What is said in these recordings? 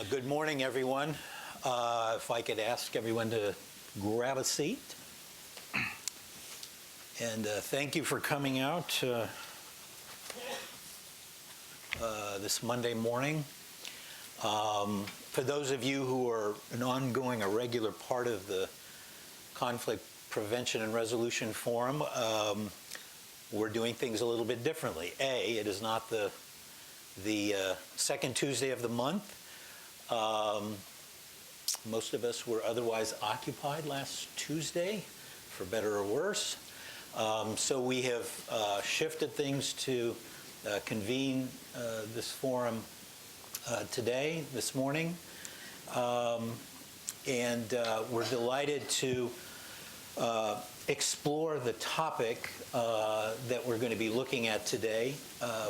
Good morning, everyone. If I could ask everyone to grab a seat. And thank you for coming out this Monday morning. For those of you who are a regular part of the Conflict Prevention and Resolution Forum, we're doing things a little bit differently. It is not the second Tuesday of the month. Most of us were otherwise occupied last Tuesday, for better or worse. So we have shifted things to convene this forum this morning. And we're delighted to explore the topic that we're going to be looking at today.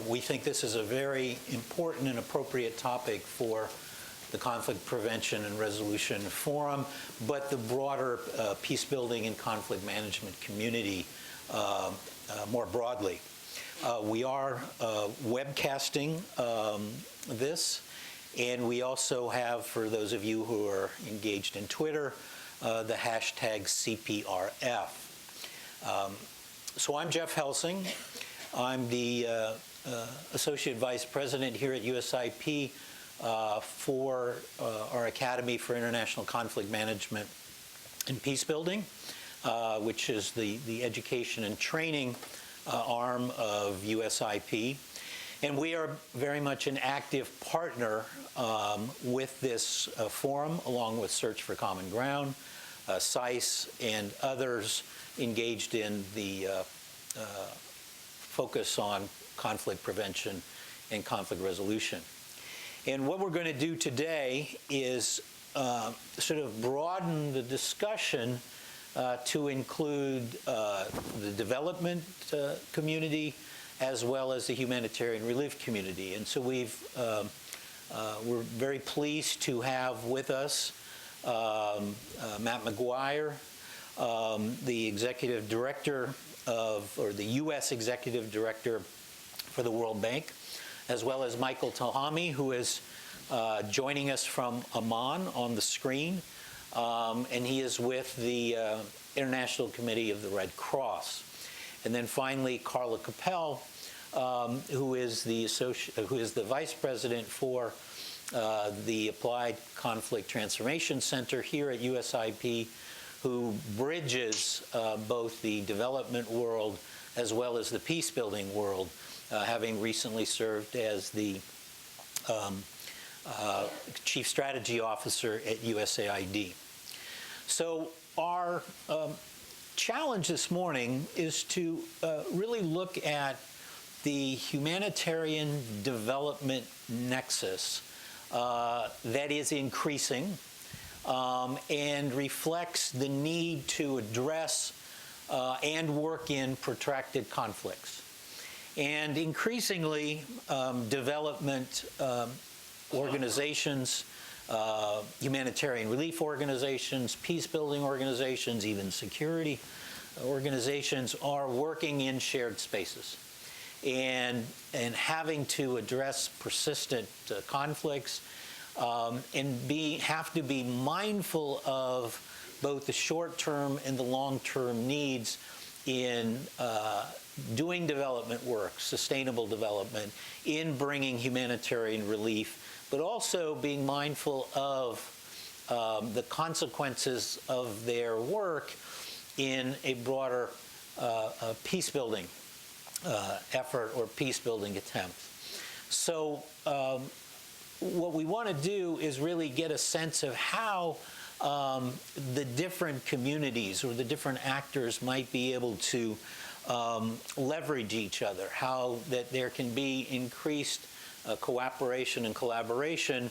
We think this is a very important and appropriate topic for the Conflict Prevention and Resolution Forum, but the broader peace building and conflict management community more broadly. We are webcasting this, and we also have, for those of you who are engaged in Twitter, the hashtag CPRF. So I'm Jeff Helsing. I'm the Associate Vice President here at USIP for our Academy for International Conflict Management and Peace Building, which is the education and training arm of USIP. And we are very much an active partner with this forum, along with Search for Common Ground, SICE, and others engaged in the focus on conflict prevention and conflict resolution. And what we're going to do today is sort of broaden the discussion to include the development community as well as the humanitarian relief community. And so we're very pleased to have with us Matt McGuire, the Executive Director the U.S. Executive Director for the World Bank, as well as Michael Talhami, who is joining us from Amman on the screen, and he is with the International Committee of the Red Cross. And then finally, Carla Capel, who is the Vice President for the Applied Conflict Transformation Center here at USIP, who bridges both the development world as well as the peace-building world, having recently served as the Chief Strategy Officer at USAID. So our challenge this morning is to really look at the humanitarian development nexus that is increasing and reflects the need to address and work in protracted conflicts. And increasingly, development organizations, humanitarian relief organizations, peace-building organizations, even security organizations are working in shared spaces and having to address persistent conflicts and have to be mindful of both the short-term and the long-term needs in doing development work, sustainable development, in bringing humanitarian relief, but also being mindful of the consequences of their work in a broader peace-building effort or peace-building attempt. So what we want to do is really get a sense of how the different communities or the different actors might be able to leverage each other, how that there can be increased cooperation and collaboration,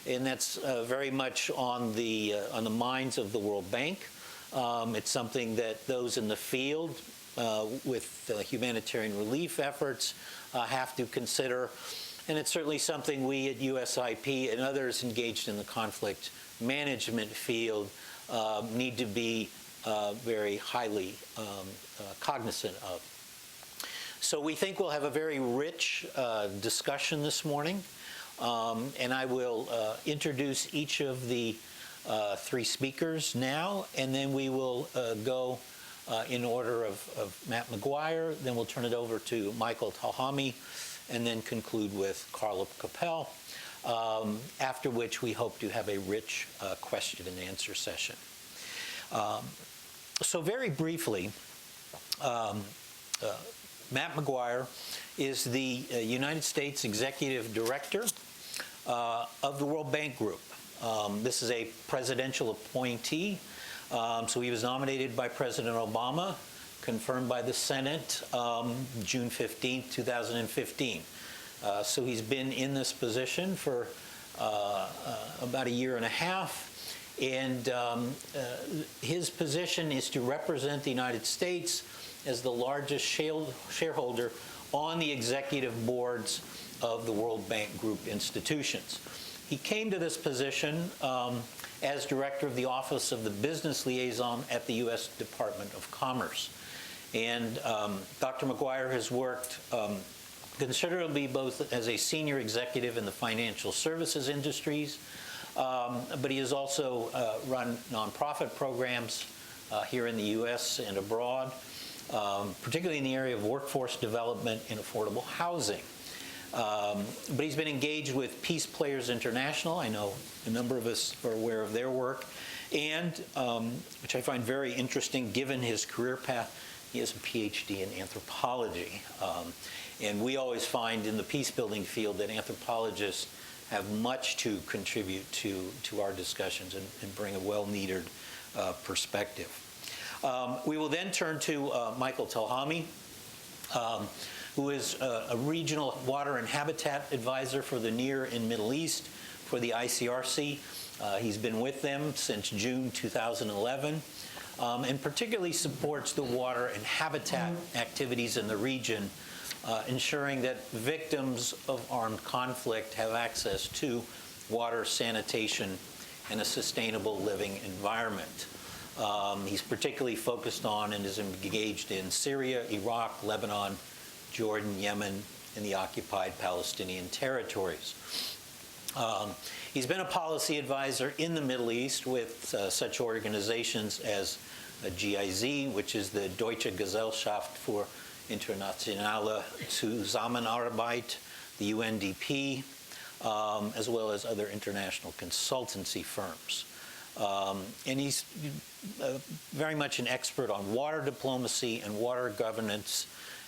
and that's very much on the minds of the World Bank. It's something that those in the field with humanitarian relief efforts have to consider, and it's certainly something we at USIP and others engaged in the conflict management field need to be very highly cognizant of. So we think we'll have a very rich discussion this morning And I will introduce each of the three speakers now, and then we will go in order of Matt McGuire, then we'll turn it over to Michael Talhami, and then conclude with Carla Capel, after which we hope to have a rich question and answer session. So very briefly, Matt McGuire is the United States Executive Director of the World Bank Group. This is a presidential appointee. So he was nominated by President Obama, confirmed by the Senate June 15, 2015. So he's been in this position for about a year and a half. And his position is to represent the United States as the largest shareholder on the executive boards of the World Bank Group institutions. He came to this position as director of the Office of the Business Liaison at the U.S. Department of Commerce. And Dr. McGuire has worked considerably both as a senior executive in the financial services industries, but he has also run nonprofit programs here in the U.S. and abroad, particularly in the area of workforce development and affordable housing. But he's been engaged with Peace Players International. I know a number of us are aware of their work, and which I find very interesting given his career path. He has a PhD in anthropology. And we always find in the peace-building field that anthropologists have much to contribute to our discussions and bring a well-needed perspective. We will then turn to Michael Talhami, who is a regional water and habitat advisor for the Near and Middle East for the ICRC. He's been with them since June 2011, and particularly supports the water and habitat activities in the region, ensuring that victims of armed conflict have access to water, sanitation, and a sustainable living environment. He's particularly focused on and is engaged in Syria, Iraq, Lebanon, Jordan, Yemen, and the occupied Palestinian territories. He's been a policy advisor in the Middle East with such organizations as GIZ, which is the Deutsche Gesellschaft für internationale Zusammenarbeit, the UNDP, as well as other international consultancy firms. And he's very much an expert on water diplomacy and water governance,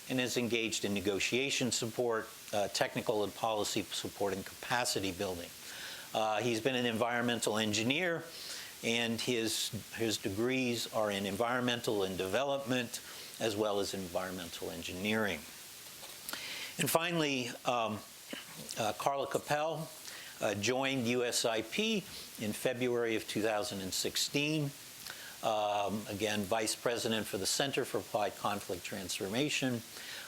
and is engaged in negotiation support, technical and policy support, and capacity building. He's been an environmental engineer, and his degrees are in environmental and development, as well as environmental engineering. And finally, Carla Capel joined USIP in February of 2016. Again, Vice President for the Center for Applied Conflict Transformation,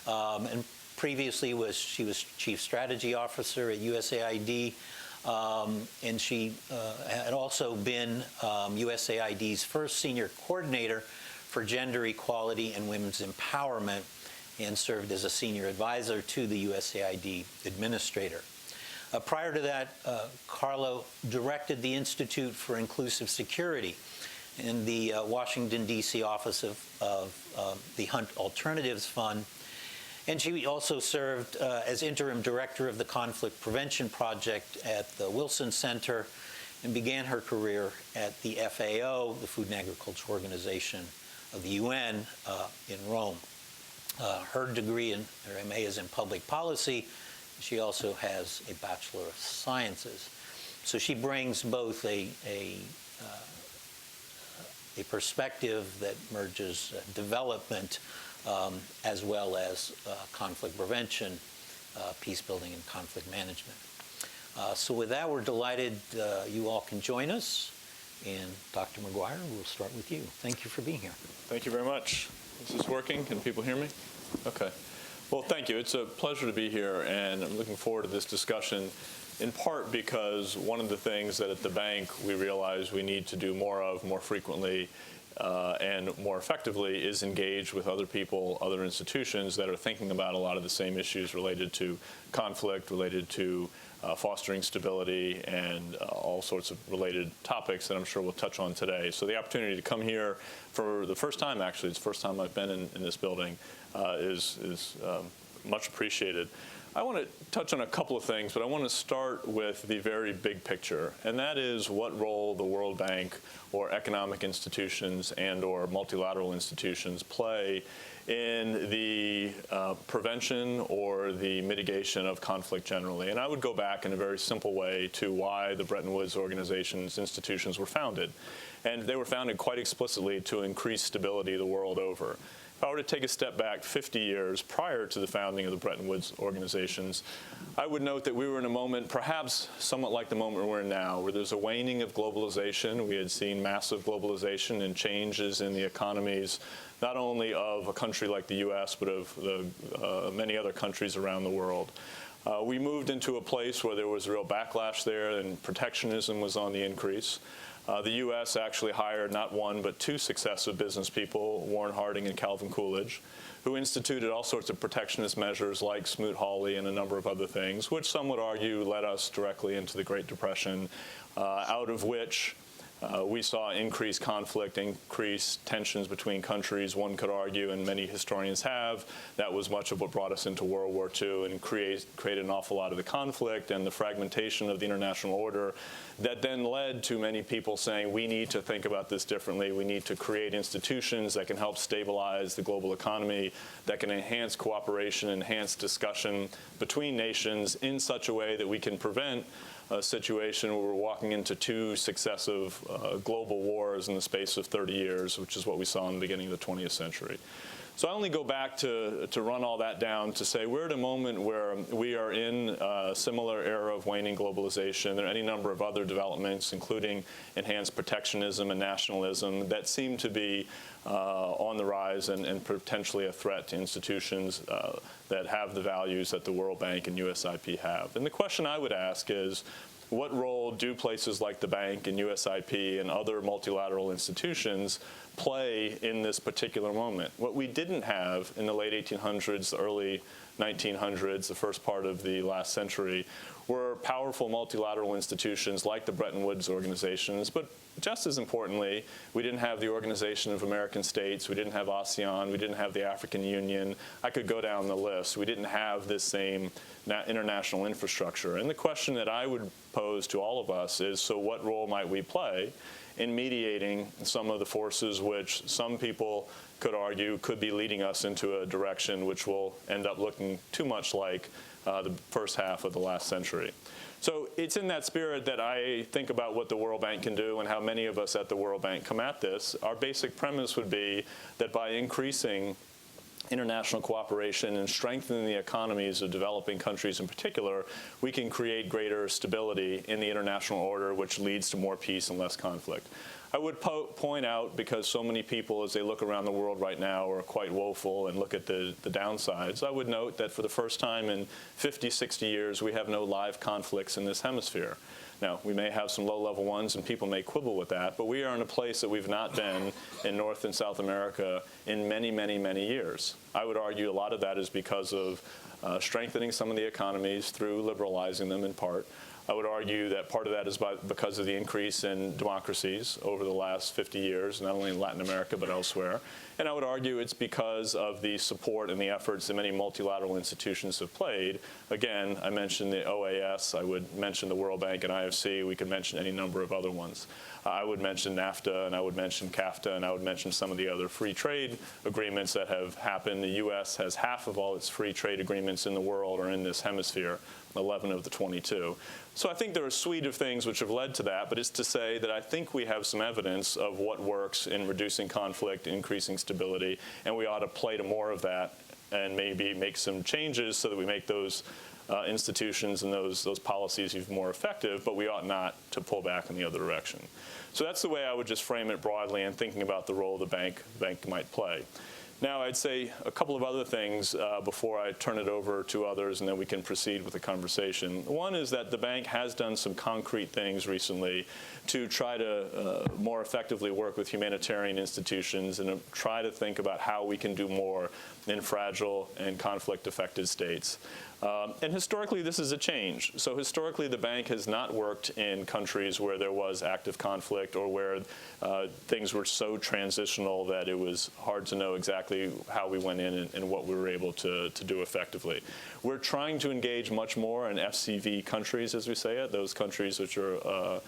and previously she was Chief Strategy Officer at USAID, and she had also been USAID's first Senior Coordinator for Gender Equality and Women's Empowerment, and served as a Senior Advisor to the USAID Administrator. Prior to that, Carla directed the Institute for Inclusive Security in the Washington, D.C. office of the Hunt Alternatives Fund. And she also served as interim director of the Conflict Prevention Project at the Wilson Center, and began her career at the FAO, the Food and Agriculture Organization of the UN, in Rome. Her degree, her MA, is in public policy. She also has a Bachelor of Sciences. So she brings both a perspective that merges development as well as conflict prevention, peace building, and conflict management. So with that, we're delighted you all can join us. And Dr. McGuire, we'll start with you. Thank you for being here. Thank you very much. Is this working? Can people hear me? Okay. Well, thank you. It's a pleasure to be here, and I'm looking forward to this discussion, in part because one of the things that at the bank we realize we need to do more of more frequently and more effectively is engage with other people, other institutions that are thinking about a lot of the same issues related to conflict, related to fostering stability, and all sorts of related topics that I'm sure we'll touch on today. So the opportunity to come here for the first time, actually, it's the first time I've been in this building, is much appreciated. I want to touch on a couple of things, but I want to start with the very big picture, and that is what role the World Bank or economic institutions and or multilateral institutions play in the prevention or the mitigation of conflict generally. And I would go back in a very simple way to why the Bretton Woods organizations, institutions were founded. And they were founded quite explicitly to increase stability the world over. If I were to take a step back 50 years prior to the founding of the Bretton Woods organizations, I would note that we were in a moment perhaps somewhat like the moment we're in now, where there's a waning of globalization. We had seen massive globalization and changes in the economies, not only of a country like the U.S., but of the, many other countries around the world. We moved into a place where there was a real backlash there, and protectionism was on the increase. The U.S. actually hired not one, but two successive business people, Warren Harding and Calvin Coolidge, who instituted all sorts of protectionist measures like Smoot-Hawley and a number of other things, which some would argue led us directly into the Great Depression, out of which we saw increased conflict, increased tensions between countries. One could argue, and many historians have, that was much of what brought us into World War II and created an awful lot of the conflict and the fragmentation of the international order that then led to many people saying, we need to think about this differently. We need to create institutions that can help stabilize the global economy, that can enhance cooperation, enhance discussion between nations in such a way that we can prevent a situation where we're walking into two successive global wars in the space of 30 years, which is what we saw in the beginning of the 20th century. So I only go back to run all that down to say we're at a moment where we are in a similar era of waning globalization. There are any number of other developments, including enhanced protectionism and nationalism, that seem to be on the rise and potentially a threat to institutions that have the values that the World Bank and USIP have. And the question I would ask is, what role do places like the bank and USIP and other multilateral institutions play in this particular moment? What we didn't have in the late 1800s, the early 1900s, the first part of the last century, were powerful multilateral institutions like the Bretton Woods organizations, but just as importantly, we didn't have the Organization of American States, we didn't have ASEAN, we didn't have the African Union. I could go down the list. We didn't have this same international infrastructure. And the question that I would pose to all of us is, so what role might we play in mediating some of the forces which some people could argue could be leading us into a direction which will end up looking too much like the first half of the last century? So it's in that spirit that I think about what the World Bank can do and how many of us at the World Bank come at this. Our basic premise would be that by increasing international cooperation and strengthening the economies of developing countries in particular, we can create greater stability in the international order, which leads to more peace and less conflict. I would point out, because so many people, as they look around the world right now, are quite woeful and look at the downsides, I would note that for the first time in 50, 60 years, we have no live conflicts in this hemisphere. Now, we may have some low-level ones, and people may quibble with that, but we are in a place that we've not been in North and South America in many, many, many years. I would argue a lot of that is because of strengthening some of the economies through liberalizing them in part. I would argue that part of that is because of the increase in democracies over the last 50 years, not only in Latin America but elsewhere. And I would argue it's because of the support and the efforts that many multilateral institutions have played. Again, I mentioned the OAS, I would mention the World Bank and IFC, we could mention any number of other ones. I would mention NAFTA, and I would mention CAFTA, and I would mention some of the other free trade agreements that have happened. The U.S. has half of all its free trade agreements in the world are in this hemisphere, 11 of the 22. So I think there are a suite of things which have led to that, but it's to say that I think we have some evidence of what works in reducing conflict, increasing stability, and we ought to play to more of that and maybe make some changes so that we make those institutions and those policies even more effective, but we ought not to pull back in the other direction. So that's the way I would just frame it broadly and thinking about the role the bank might play. Now, I'd say a couple of other things before I turn it over to others, and then we can proceed with the conversation. One is that the bank has done some concrete things recently to try to more effectively work with humanitarian institutions and try to think about how we can do more in fragile and conflict-affected states. And historically, this is a change. So historically, the bank has not worked in countries where there was active conflict or where things were so transitional that it was hard to know exactly how we went in and what we were able to do effectively. We're trying to engage much more in FCV countries, as we say it, those countries which are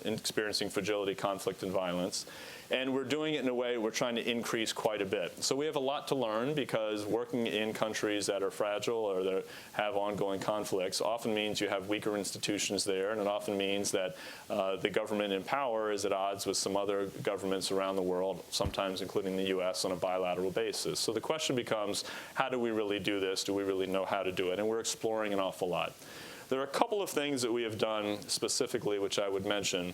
experiencing fragility, conflict, and violence. And we're doing it in a way we're trying to increase quite a bit. So we have a lot to learn, because working in countries that are fragile or that have ongoing conflicts often means you have weaker institutions there, and it often means that the government in power is at odds with some other governments around the world, sometimes including the U.S. on a bilateral basis. So the question becomes, how do we really do this? Do we really know how to do it? And we're exploring an awful lot. There are a couple of things that we have done specifically which I would mention.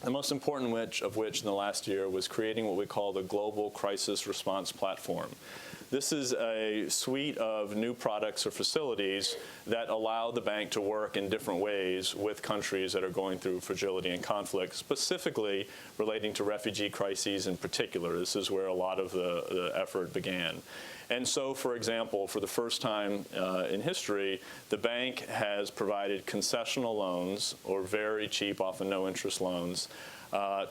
The most important of which in the last year was creating what we call the Global Crisis Response Platform. This is a suite of new products or facilities that allow the bank to work in different ways with countries that are going through fragility and conflict, specifically relating to refugee crises in particular. This is where a lot of the effort began. And so, for example, for the first time in history, the bank has provided concessional loans, or very cheap, often no-interest loans,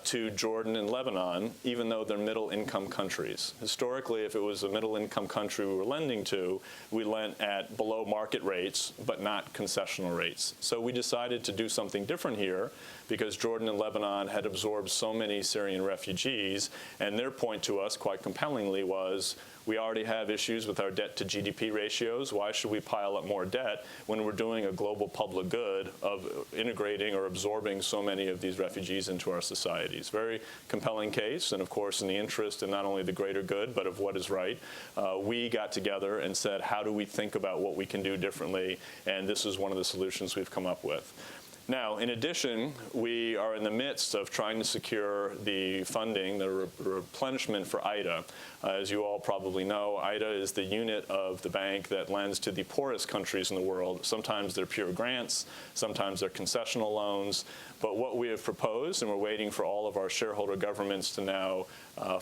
to Jordan and Lebanon, even though they're middle-income countries. Historically, if it was a middle-income country we were lending to, we lent at below market rates, but not concessional rates. So we decided to do something different here, because Jordan and Lebanon had absorbed so many Syrian refugees, and their point to us, quite compellingly, was, we already have issues with our debt to GDP ratios. Why should we pile up more debt when we're doing a global public good of integrating or absorbing so many of these refugees into our societies? Very compelling case, and of course in the interest in not only the greater good, but of what is right. We got together and said, how do we think about what we can do differently? And this is one of the solutions we've come up with. Now, in addition, we are in the midst of trying to secure the funding, the replenishment for IDA. As you all probably know, IDA is the unit of the bank that lends to the poorest countries in the world. Sometimes they're pure grants, sometimes they're concessional loans. But what we have proposed, and we're waiting for all of our shareholder governments to now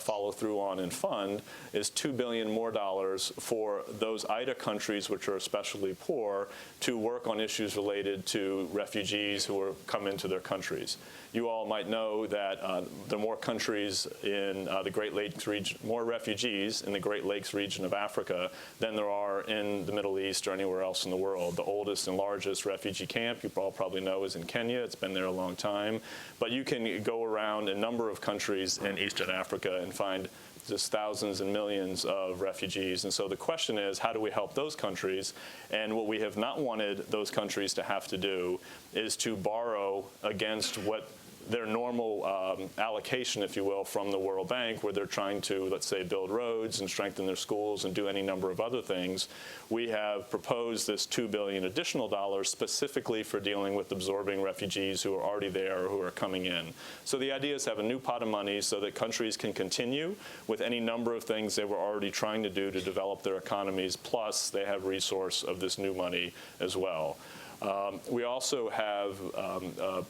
follow through on and fund, is $2 billion more for those IDA countries which are especially poor to work on issues related to refugees who are come into their countries. You all might know that there are more countries in the Great Lakes region, more refugees in the Great Lakes region of Africa than there are in the Middle East or anywhere else in the world. The oldest and largest refugee camp, you all probably know, is in Kenya. It's been there a long time. But you can go around a number of countries in Eastern Africa and find just thousands and millions of refugees. And so the question is, how do we help those countries? And what we have not wanted those countries to have to do is to borrow against what their normal allocation, if you will, from the World Bank, where they're trying to, let's say, build roads and strengthen their schools and do any number of other things. We have proposed this $2 billion additional dollars specifically for dealing with absorbing refugees who are already there or who are coming in. So the idea is to have a new pot of money so that countries can continue with any number of things they were already trying to do to develop their economies, plus they have resource of this new money as well. We also have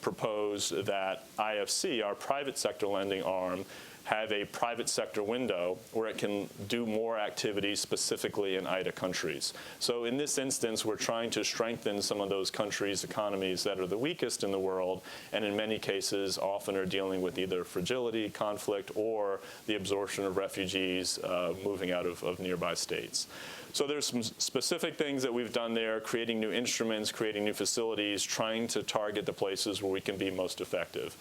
proposed that IFC, our private sector lending arm, have a private sector window where it can do more activities specifically in IDA countries. So in this instance, we're trying to strengthen some of those countries' economies that are the weakest in the world, and in many cases often are dealing with either fragility, conflict, or the absorption of refugees moving out of nearby states. So there's some specific things that we've done there, creating new instruments, creating new facilities, trying to target the places where we can be most effective.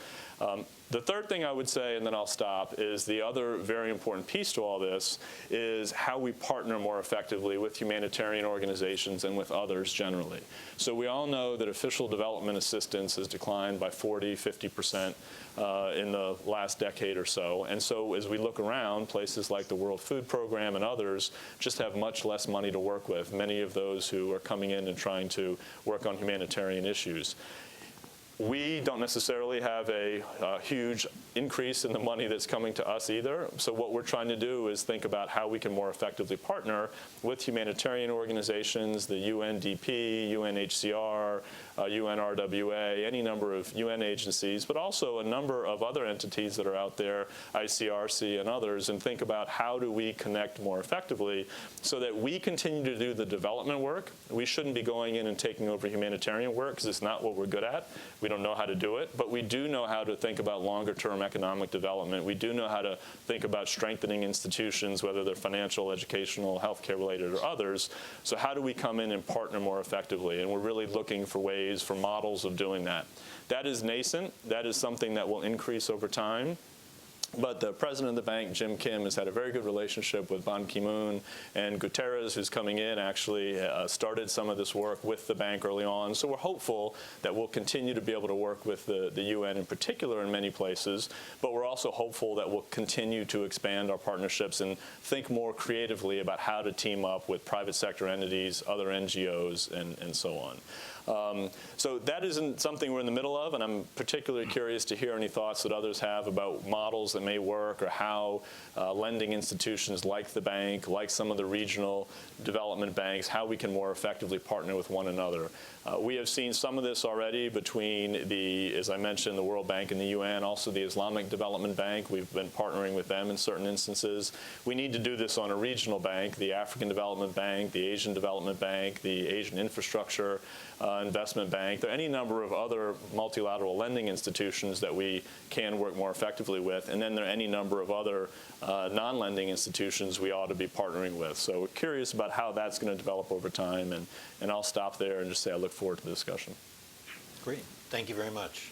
The third thing I would say, and then I'll stop, is the other very important piece to all this is how we partner more effectively with humanitarian organizations and with others generally. So we all know that official development assistance has declined by 40, 50% in the last decade or so. And so as we look around, places like the World Food Program and others just have much less money to work with, many of those who are coming in and trying to work on humanitarian issues. We don't necessarily have a huge increase in the money that's coming to us either. So what we're trying to do is think about how we can more effectively partner with humanitarian organizations, the UNDP, UNHCR, UNRWA, any number of UN agencies, but also a number of other entities that are out there, ICRC and others, and think about how do we connect more effectively so that we continue to do the development work. We shouldn't be going in and taking over humanitarian work because it's not what we're good at. We don't know how to do it, but we do know how to think about longer-term economic development. We do know how to think about strengthening institutions, whether they're financial, educational, healthcare related, or others. So how do we come in and partner more effectively? And we're really looking for ways, for models of doing that. That is nascent. That is something that will increase over time. But the president of the bank, Jim Kim, has had a very good relationship with Ban Ki-moon, and Guterres, who's coming in, actually started some of this work with the bank early on. So we're hopeful that we'll continue to be able to work with the UN in particular in many places, but we're also hopeful that we'll continue to expand our partnerships and think more creatively about how to team up with private sector entities, other NGOs, and so on. So that isn't something we're in the middle of, and I'm particularly curious to hear any thoughts that others have about models that may work or how lending institutions like the bank, like some of the regional development banks, how we can more effectively partner with one another. We have seen some of this already between as I mentioned, the World Bank and the UN, also the Islamic Development Bank. We've been partnering with them in certain instances. We need to do this on a regional bank, the African Development Bank, the Asian Development Bank, the Asian Infrastructure Investment Bank. There are any number of other multilateral lending institutions that we can work more effectively with, and then there are any number of other non-lending institutions we ought to be partnering with. So we're curious about how that's going to develop over time, and I'll stop there and just say I look forward to the discussion. Great. Thank you very much.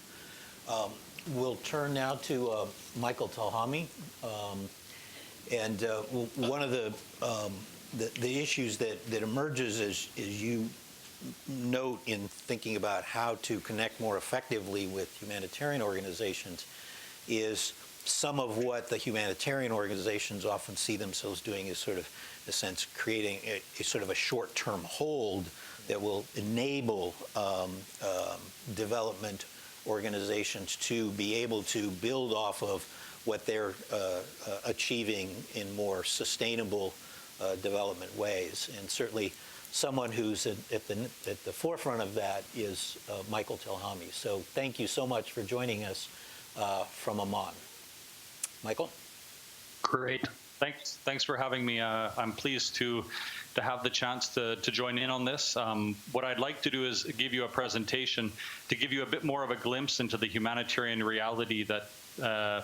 We'll turn now to Michael Talhami. And one of the issues that emerges as you note in thinking about how to connect more effectively with humanitarian organizations is some of what the humanitarian organizations often see themselves doing is sort of, in a sense, creating a sort of a short-term hold that will enable development organizations to be able to build off of what they're achieving in more sustainable development ways. And certainly someone who's at the forefront of that is Michael Talhami. So thank you so much for joining us from Amman. Michael? Great. Thanks for having me. I'm pleased to have the chance to join in on this. What I'd like to do is give you a presentation to give you a bit more of a glimpse into the humanitarian reality that,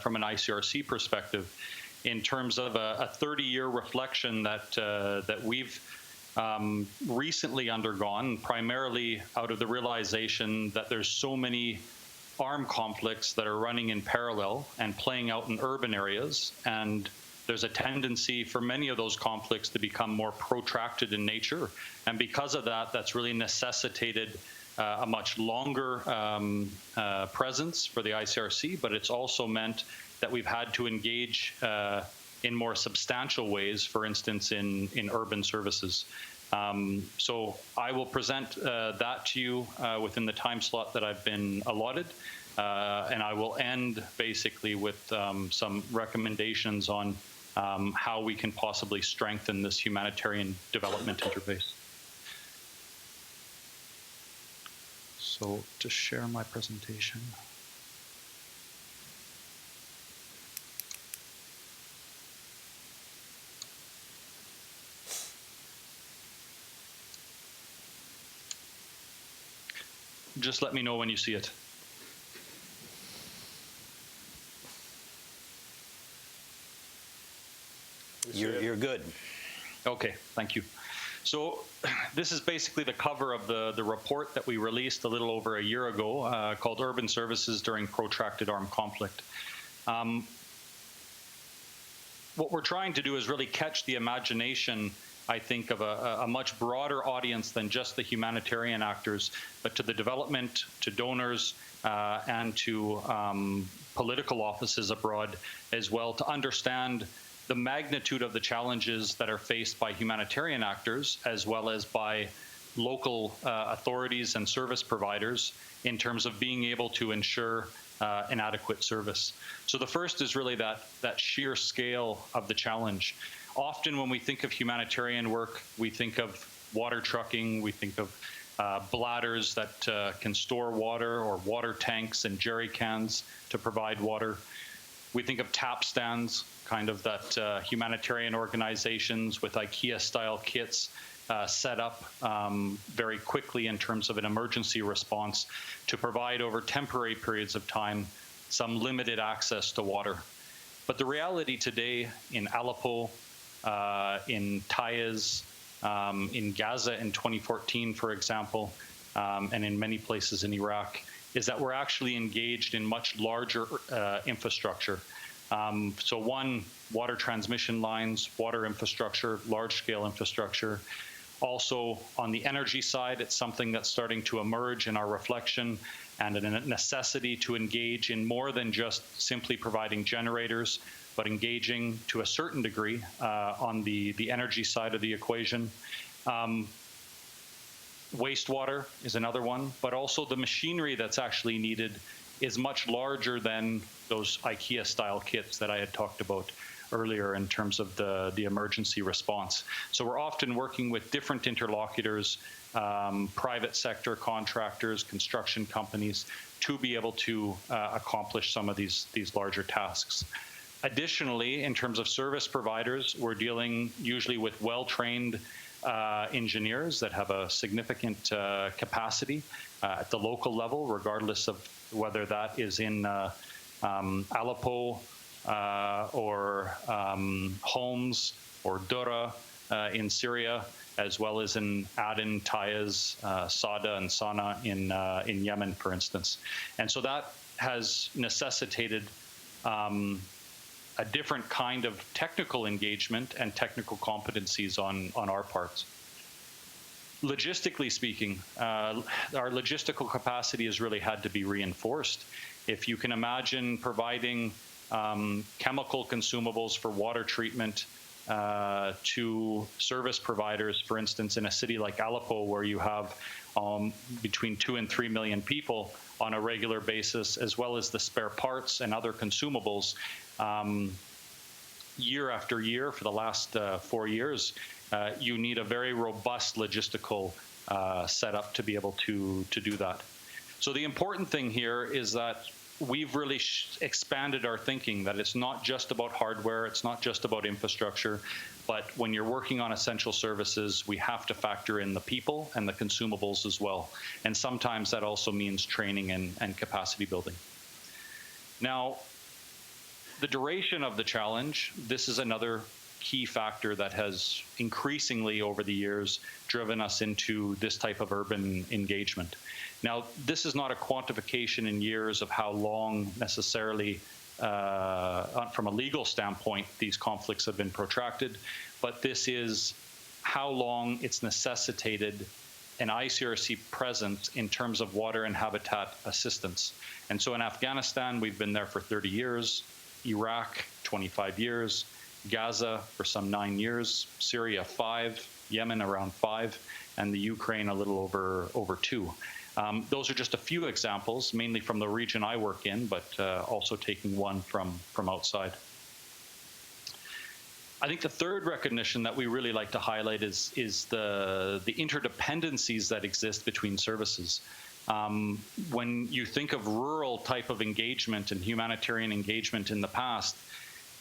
from an ICRC perspective, in terms of a 30-year reflection that we've recently undergone, primarily out of the realization that there's so many armed conflicts that are running in parallel and playing out in urban areas, and there's a tendency for many of those conflicts to become more protracted in nature. And because of that, that's really necessitated a much longer presence for the ICRC, but it's also meant that we've had to engage in more substantial ways, for instance, in urban services. So I will present that to you within the time slot that I've been allotted, and I will end basically with some recommendations on how we can possibly strengthen this humanitarian development interface. So to share my presentation. Just let me know when you see it. You're good. Okay, thank you. So this is basically the cover of the report that we released a little over a year ago called Urban Services During Protracted Armed Conflict. What we're trying to do is really catch the imagination, I think, of a much broader audience than just the humanitarian actors, but to the development, to donors, and to political offices abroad as well, to understand the magnitude of the challenges that are faced by humanitarian actors as well as by local authorities and service providers in terms of being able to ensure an adequate service. So the first is really that sheer scale of the challenge. Often when we think of humanitarian work, we think of water trucking, we think of bladders that can store water, or water tanks and jerry cans to provide water. We think of tap stands, kind of that humanitarian organizations with IKEA-style kits set up very quickly in terms of an emergency response to provide over temporary periods of time some limited access to water. But the reality today in Aleppo, in Taiz, in Gaza in 2014, for example, and in many places in Iraq, is that we're actually engaged in much larger infrastructure. So one, water transmission lines, water infrastructure, large-scale infrastructure. Also, on the energy side, it's something that's starting to emerge in our reflection, and a necessity to engage in more than just simply providing generators, but engaging to a certain degree on the energy side of the equation. Wastewater is another one, but also the machinery that's actually needed is much larger than those IKEA-style kits that I had talked about earlier in terms of the emergency response. So we're often working with different interlocutors, private sector contractors, construction companies, to be able to accomplish some of these larger tasks. Additionally, in terms of service providers, we're dealing usually with well-trained engineers that have a significant capacity at the local level, regardless of whether that is in Aleppo or Homs or Dura in Syria, as well as in Aden, Taiz, Sada, and Sana'a in Yemen, for instance. And so that has necessitated a different kind of technical engagement and technical competencies on our parts. Logistically speaking, our logistical capacity has really had to be reinforced. If you can imagine providing chemical consumables for water treatment to service providers, for instance, in a city like Aleppo, where you have between 2 and 3 million people on a regular basis, as well as the spare parts and other consumables, year after year for the last 4 years, you need a very robust logistical setup to be able to do that. So the important thing here is that we've really expanded our thinking, that it's not just about hardware, it's not just about infrastructure, but when you're working on essential services, we have to factor in the people and the consumables as well. And sometimes that also means training and capacity building. Now, the duration of the challenge, this is another key factor that has increasingly over the years driven us into this type of urban engagement. Now, this is not a quantification in years of how long necessarily, from a legal standpoint, these conflicts have been protracted, but this is how long it's necessitated an ICRC presence in terms of water and habitat assistance. And so in Afghanistan, we've been there for 30 years, Iraq, 25 years, Gaza for some 9 years, Syria 5, Yemen around 5, and the Ukraine a little over 2. Those are just a few examples, mainly from the region I work in, but also taking one from outside. I think the third recognition that we really like to highlight is the interdependencies that exist between services. When you think of rural type of engagement and humanitarian engagement in the past,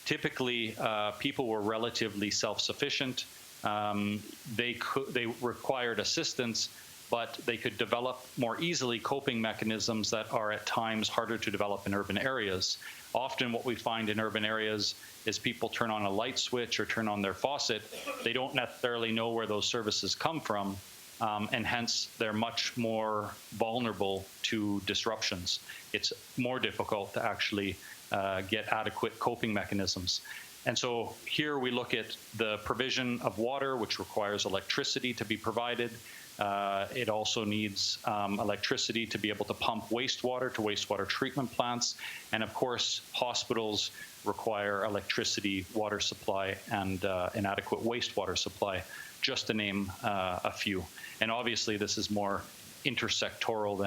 typically people were relatively self-sufficient. They required assistance, but they could develop more easily coping mechanisms that are at times harder to develop in urban areas. Often what we find in urban areas is people turn on a light switch or turn on their faucet. They don't necessarily know where those services come from, and hence they're much more vulnerable to disruptions. It's more difficult to actually get adequate coping mechanisms. And so here we look at the provision of water, which requires electricity to be provided. It also needs electricity to be able to pump wastewater to wastewater treatment plants. And of course, hospitals require electricity, water supply, and an adequate wastewater supply just to name a few. And obviously, this is more intersectoral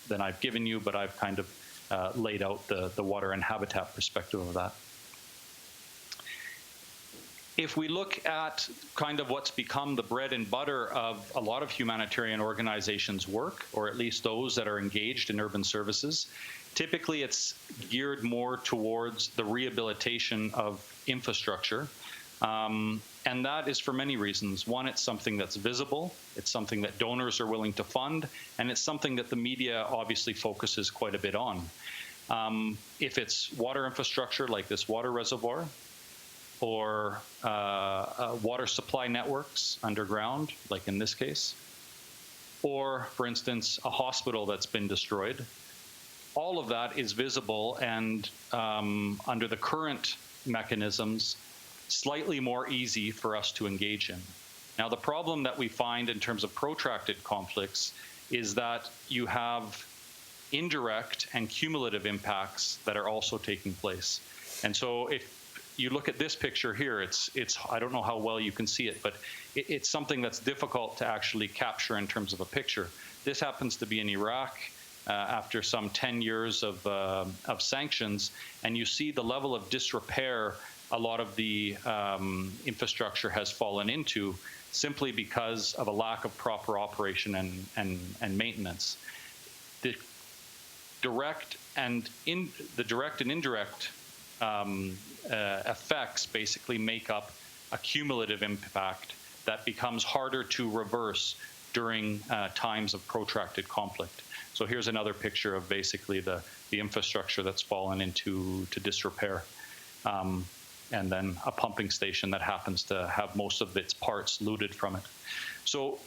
than I've given you, but I've kind of laid out the water and habitat perspective of that. If we look at kind of what's become the bread and butter of a lot of humanitarian organizations' work, or at least those that are engaged in urban services, typically it's geared more towards the rehabilitation of infrastructure. And that is for many reasons. One, it's something that's visible, it's something that donors are willing to fund, and it's something that the media obviously focuses quite a bit on. If it's water infrastructure like this water reservoir, or water supply networks underground, like in this case, or, for instance, a hospital that's been destroyed, all of that is visible and under the current mechanisms, slightly more easy for us to engage in. Now, the problem that we find in terms of protracted conflicts is that you have indirect and cumulative impacts that are also taking place. And so if you look at this picture here, it's I don't know how well you can see it, but it's something that's difficult to actually capture in terms of a picture. This happens to be in Iraq after some 10 years of sanctions, and you see the level of disrepair a lot of the infrastructure has fallen into simply because of a lack of proper operation and maintenance. The direct and indirect effects basically make up a cumulative impact that becomes harder to reverse during times of protracted conflict. So here's another picture of basically the infrastructure that's fallen into disrepair. And then a pumping station that happens to have most of its parts looted from it. So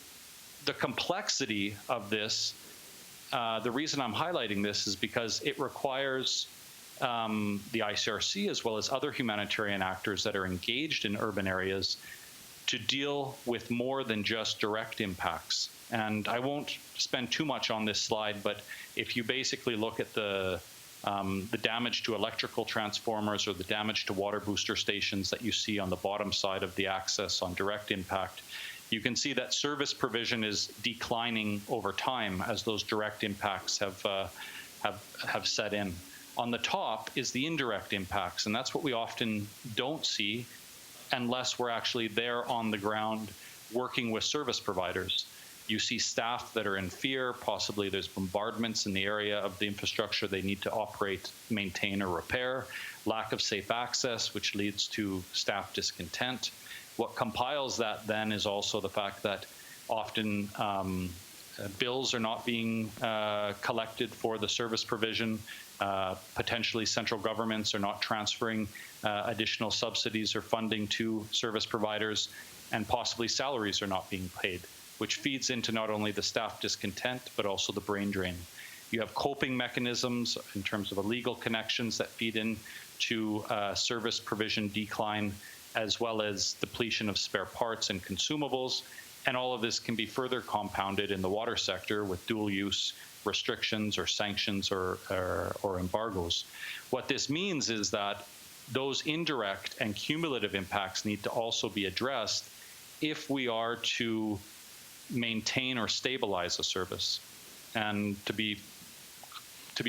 the complexity of this, the reason I'm highlighting this is because it requires the ICRC as well as other humanitarian actors that are engaged in urban areas to deal with more than just direct impacts. And I won't spend too much on this slide, but if you basically look at the damage to electrical transformers or the damage to water booster stations that you see on the bottom side of the axis on direct impact, you can see that service provision is declining over time as those direct impacts have set in. On the top is the indirect impacts, and that's what we often don't see unless we're actually there on the ground working with service providers. You see staff that are in fear, possibly there's bombardments in the area of the infrastructure they need to operate, maintain, or repair, lack of safe access, which leads to staff discontent. What compiles that then is also the fact that often bills are not being collected for the service provision. Potentially central governments are not transferring additional subsidies or funding to service providers, and possibly salaries are not being paid, which feeds into not only the staff discontent, but also the brain drain. You have coping mechanisms in terms of illegal connections that feed into service provision decline, as well as depletion of spare parts and consumables. And all of this can be further compounded in the water sector with dual use restrictions or sanctions or embargoes. What this means is that those indirect and cumulative impacts need to also be addressed if we are to maintain or stabilize a service. And to be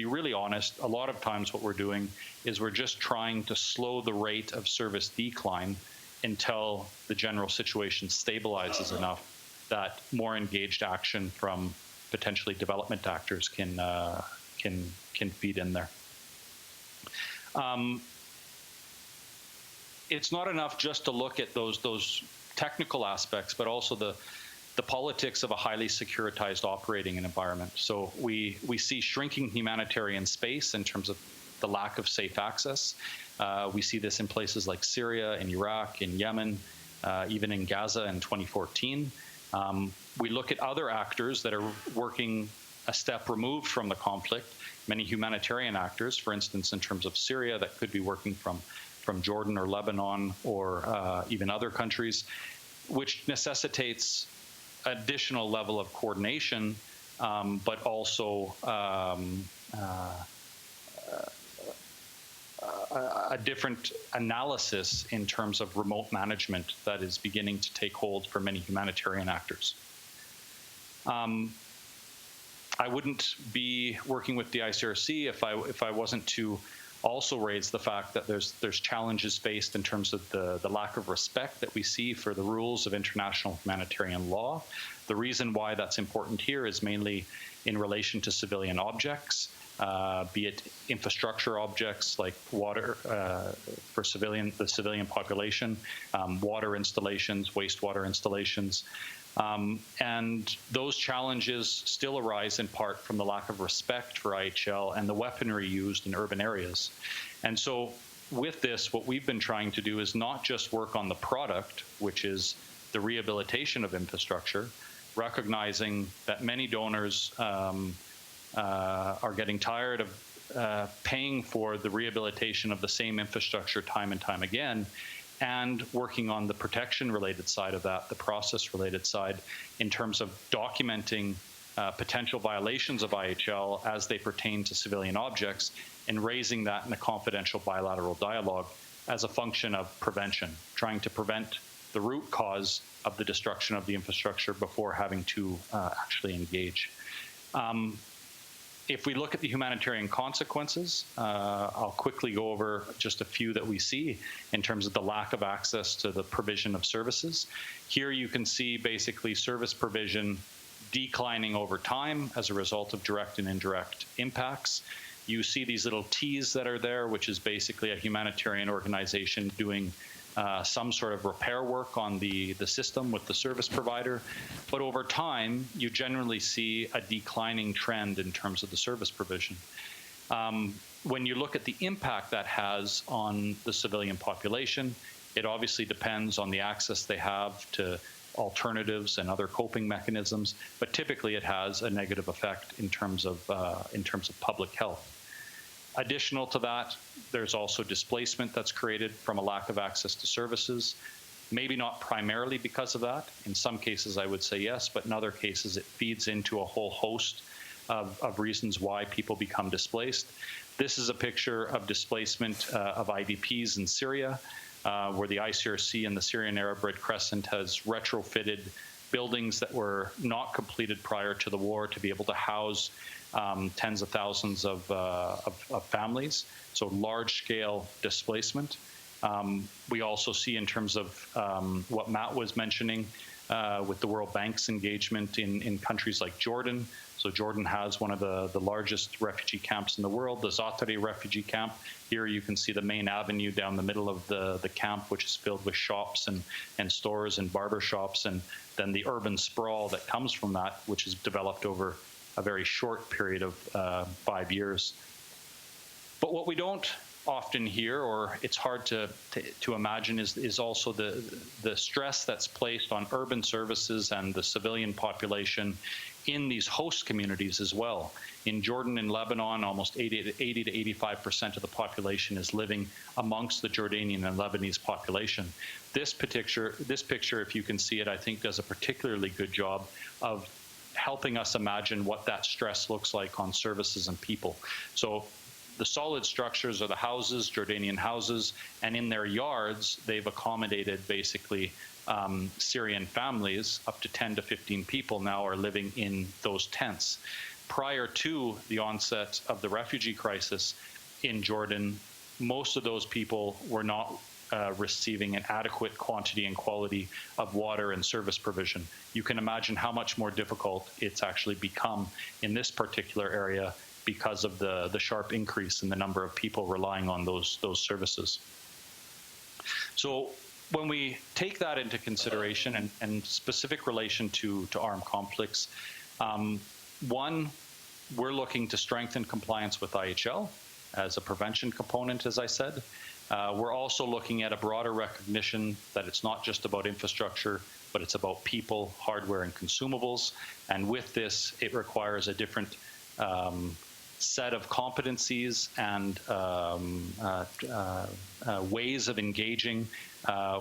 really honest, a lot of times what we're doing is we're just trying to slow the rate of service decline until the general situation stabilizes enough that more engaged action from potentially development actors can feed in there. It's not enough just to look at those technical aspects, but also the politics of a highly securitized operating environment. So we see shrinking humanitarian space in terms of the lack of safe access. We see this in places like Syria, in Iraq, in Yemen, even in Gaza in 2014. We look at other actors that are working a step removed from the conflict, many humanitarian actors, for instance, in terms of Syria, that could be working from Jordan or Lebanon or even other countries, which necessitates additional level of coordination, but a different analysis in terms of remote management that is beginning to take hold for many humanitarian actors. I wouldn't be working with the ICRC if I wasn't to also raise the fact that there's challenges faced in terms of the lack of respect that we see for the rules of international humanitarian law. The reason why that's important here is mainly in relation to civilian objects, be it infrastructure objects like water for the civilian population, water installations, wastewater installations. And those challenges still arise in part from the lack of respect for IHL and the weaponry used in urban areas. And so with this, what we've been trying to do is not just work on the product, which is the rehabilitation of infrastructure, recognizing that many donors are getting tired of paying for the rehabilitation of the same infrastructure time and time again, and working on the protection-related side of that, the process-related side, in terms of documenting potential violations of IHL as they pertain to civilian objects, and raising that in a confidential bilateral dialogue as a function of prevention, trying to prevent the root cause of the destruction of the infrastructure before having to actually engage. If we look at the humanitarian consequences, I'll quickly go over just a few that we see in terms of the lack of access to the provision of services. Here you can see basically service provision declining over time as a result of direct and indirect impacts. You see these little T's that are there, which is basically a humanitarian organization doing some sort of repair work on the system with the service provider. But over time, you generally see a declining trend in terms of the service provision. When you look at the impact that has on the civilian population, it obviously depends on the access they have to alternatives and other coping mechanisms, but typically it has a negative effect in terms of public health. Additional to that, there's also displacement that's created from a lack of access to services. Maybe not primarily because of that. In some cases, I would say yes, but in other cases, it feeds into a whole host of reasons why people become displaced. This is a picture of displacement of IDPs in Syria, where the ICRC and the Syrian Arab Red Crescent has retrofitted buildings that were not completed prior to the war to be able to house tens of thousands of families, so large-scale displacement. We also see in terms of what Matt was mentioning with the World Bank's engagement in countries like Jordan. So Jordan has one of the largest refugee camps in the world, the Zaatari refugee camp. Here you can see the main avenue down the middle of the camp, which is filled with shops and stores and barber shops, and then the urban sprawl that comes from that, which is developed over a very short period of 5 years. But what we don't often hear, or it's hard to imagine, is also the stress that's placed on urban services and the civilian population in these host communities as well. In Jordan and Lebanon, almost 80 to 85% of the population is living amongst the Jordanian and Lebanese population. This picture, if you can see it, I think does a particularly good job of helping us imagine what that stress looks like on services and people. So the solid structures are the houses, Jordanian houses, and in their yards, they've accommodated basically Syrian families. Up to 10 to 15 people now are living in those tents. Prior to the onset of the refugee crisis in Jordan, most of those people were not receiving an adequate quantity and quality of water and service provision. You can imagine how much more difficult it's actually become in this particular area because of the sharp increase in the number of people relying on those services. So when we take that into consideration and specific relation to armed conflicts, one, we're looking to strengthen compliance with IHL as a prevention component, as I said. We're also looking at a broader recognition that it's not just about infrastructure, but it's about people, hardware, and consumables. And with this, it requires a different set of competencies and ways of engaging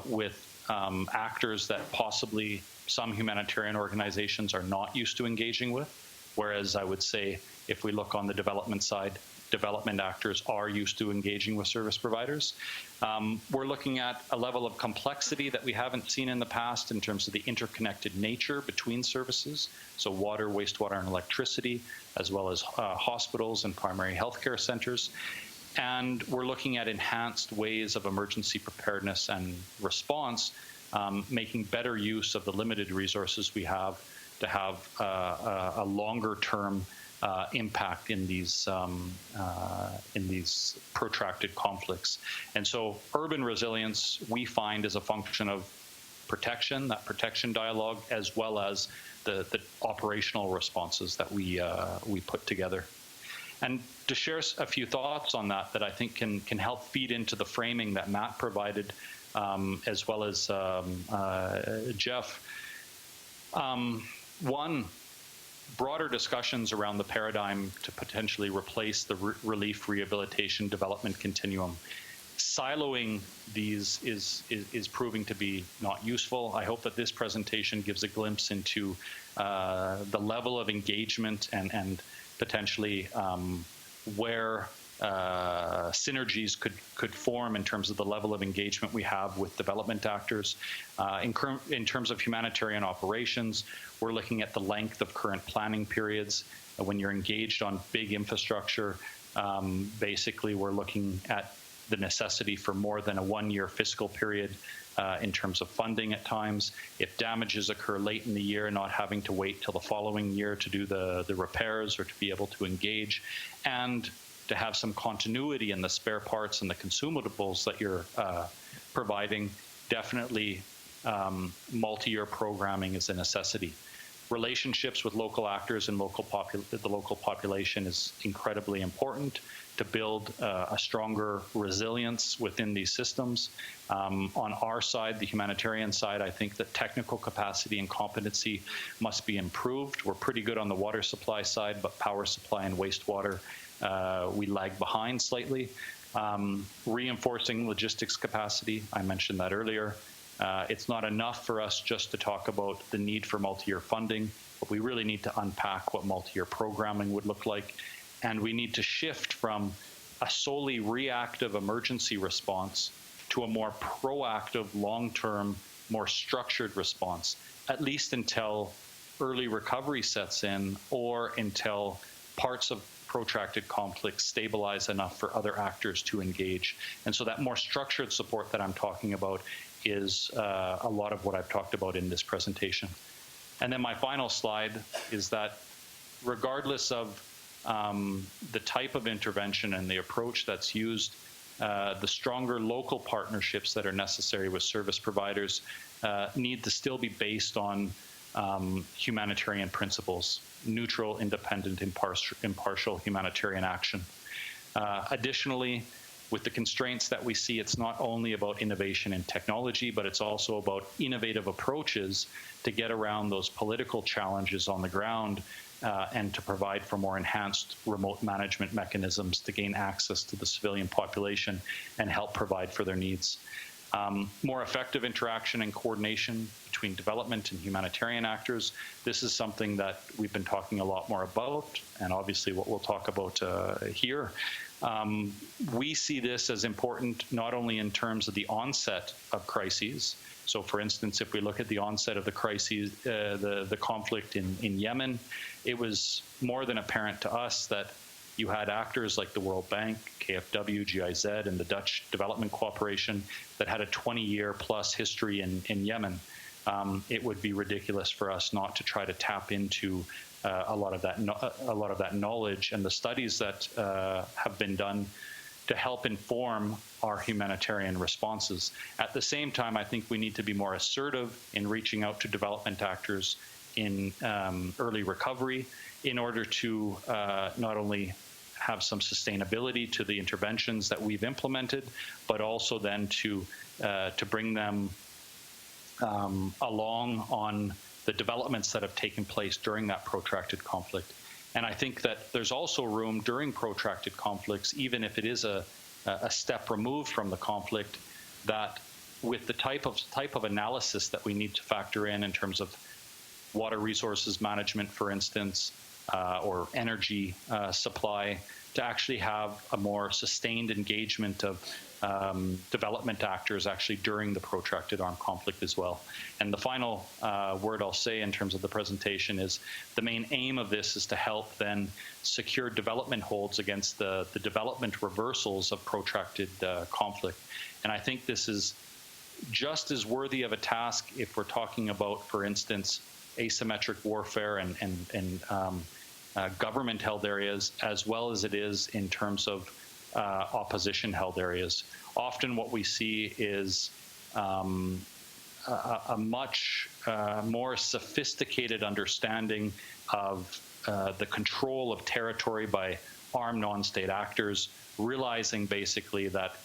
with actors that possibly some humanitarian organizations are not used to engaging with. Whereas I would say, if we look on the development side, development actors are used to engaging with service providers. We're looking at a level of complexity that we haven't seen in the past in terms of the interconnected nature between services, so water, wastewater, and electricity, as well as hospitals and primary healthcare centers. And we're looking at enhanced ways of emergency preparedness and response, making better use of the limited resources we have to have a longer-term impact in these protracted conflicts. And so urban resilience, we find, is a function of protection, that protection dialogue, as well as the operational responses that we put together. And to share a few thoughts on that I think can help feed into the framing that Matt provided, as well as Jeff. One, broader discussions around the paradigm to potentially replace the relief, rehabilitation, development continuum. Siloing these is proving to be not useful. I hope that this presentation gives a glimpse into the level of engagement and potentially where synergies could form in terms of the level of engagement we have with development actors. In terms of humanitarian operations, we're looking at the length of current planning periods. When you're engaged on big infrastructure, basically we're looking at the necessity for more than a one-year fiscal period in terms of funding at times. If damages occur late in the year, not having to wait till the following year to do the repairs or to be able to engage, and to have some continuity in the spare parts and the consumables that you're providing. Definitely multi-year programming is a necessity. Relationships with local actors and the local population is incredibly important to build a stronger resilience within these systems. On our side, the humanitarian side, I think that technical capacity and competency must be improved. We're pretty good on the water supply side, but power supply and wastewater, we lag behind slightly. Reinforcing logistics capacity, I mentioned that earlier. It's not enough for us just to talk about the need for multi-year funding, but we really need to unpack what multi-year programming would look like. And we need to shift from a solely reactive emergency response to a more proactive, long-term, more structured response, at least until early recovery sets in or until parts of protracted conflict stabilize enough for other actors to engage. And so that more structured support that I'm talking about is a lot of what I've talked about in this presentation. And then my final slide is that regardless of the type of intervention and the approach that's used, the stronger local partnerships that are necessary with service providers need to still be based on humanitarian principles, neutral, independent, impartial humanitarian action. Additionally, with the constraints that we see, it's not only about innovation and technology, but it's also about innovative approaches to get around those political challenges on the ground and to provide for more enhanced remote management mechanisms to gain access to the civilian population and help provide for their needs. More effective interaction and coordination between development and humanitarian actors. This is something that we've been talking a lot more about, and obviously what we'll talk about here. We see this as important not only in terms of the onset of crises. So for instance, if we look at the onset of the crises, the conflict in Yemen, it was more than apparent to us that you had actors like the World Bank, KfW, GIZ, and the Dutch Development Cooperation that had a 20-year plus history in Yemen. It would be ridiculous for us not to try to tap into a lot of that knowledge and the studies that have been done to help inform our humanitarian responses. At the same time, I think we need to be more assertive in reaching out to development actors in early recovery in order to not only have some sustainability to the interventions that we've implemented, but also then to bring them along on the developments that have taken place during that protracted conflict. And I think that there's also room during protracted conflicts, even if it is a step removed from the conflict, that with the type of analysis that we need to factor in terms of water resources management, for instance, or energy supply, to actually have a more sustained engagement of development actors actually during the protracted armed conflict as well. And the final word I'll say in terms of the presentation is the main aim of this is to help then secure development holds against the development reversals of protracted conflict. And I think this is just as worthy of a task if we're talking about, for instance, asymmetric warfare and government-held areas, as well as it is in terms of opposition-held areas. Often what we see is a much more sophisticated understanding of the control of territory by armed non-state actors, realizing basically that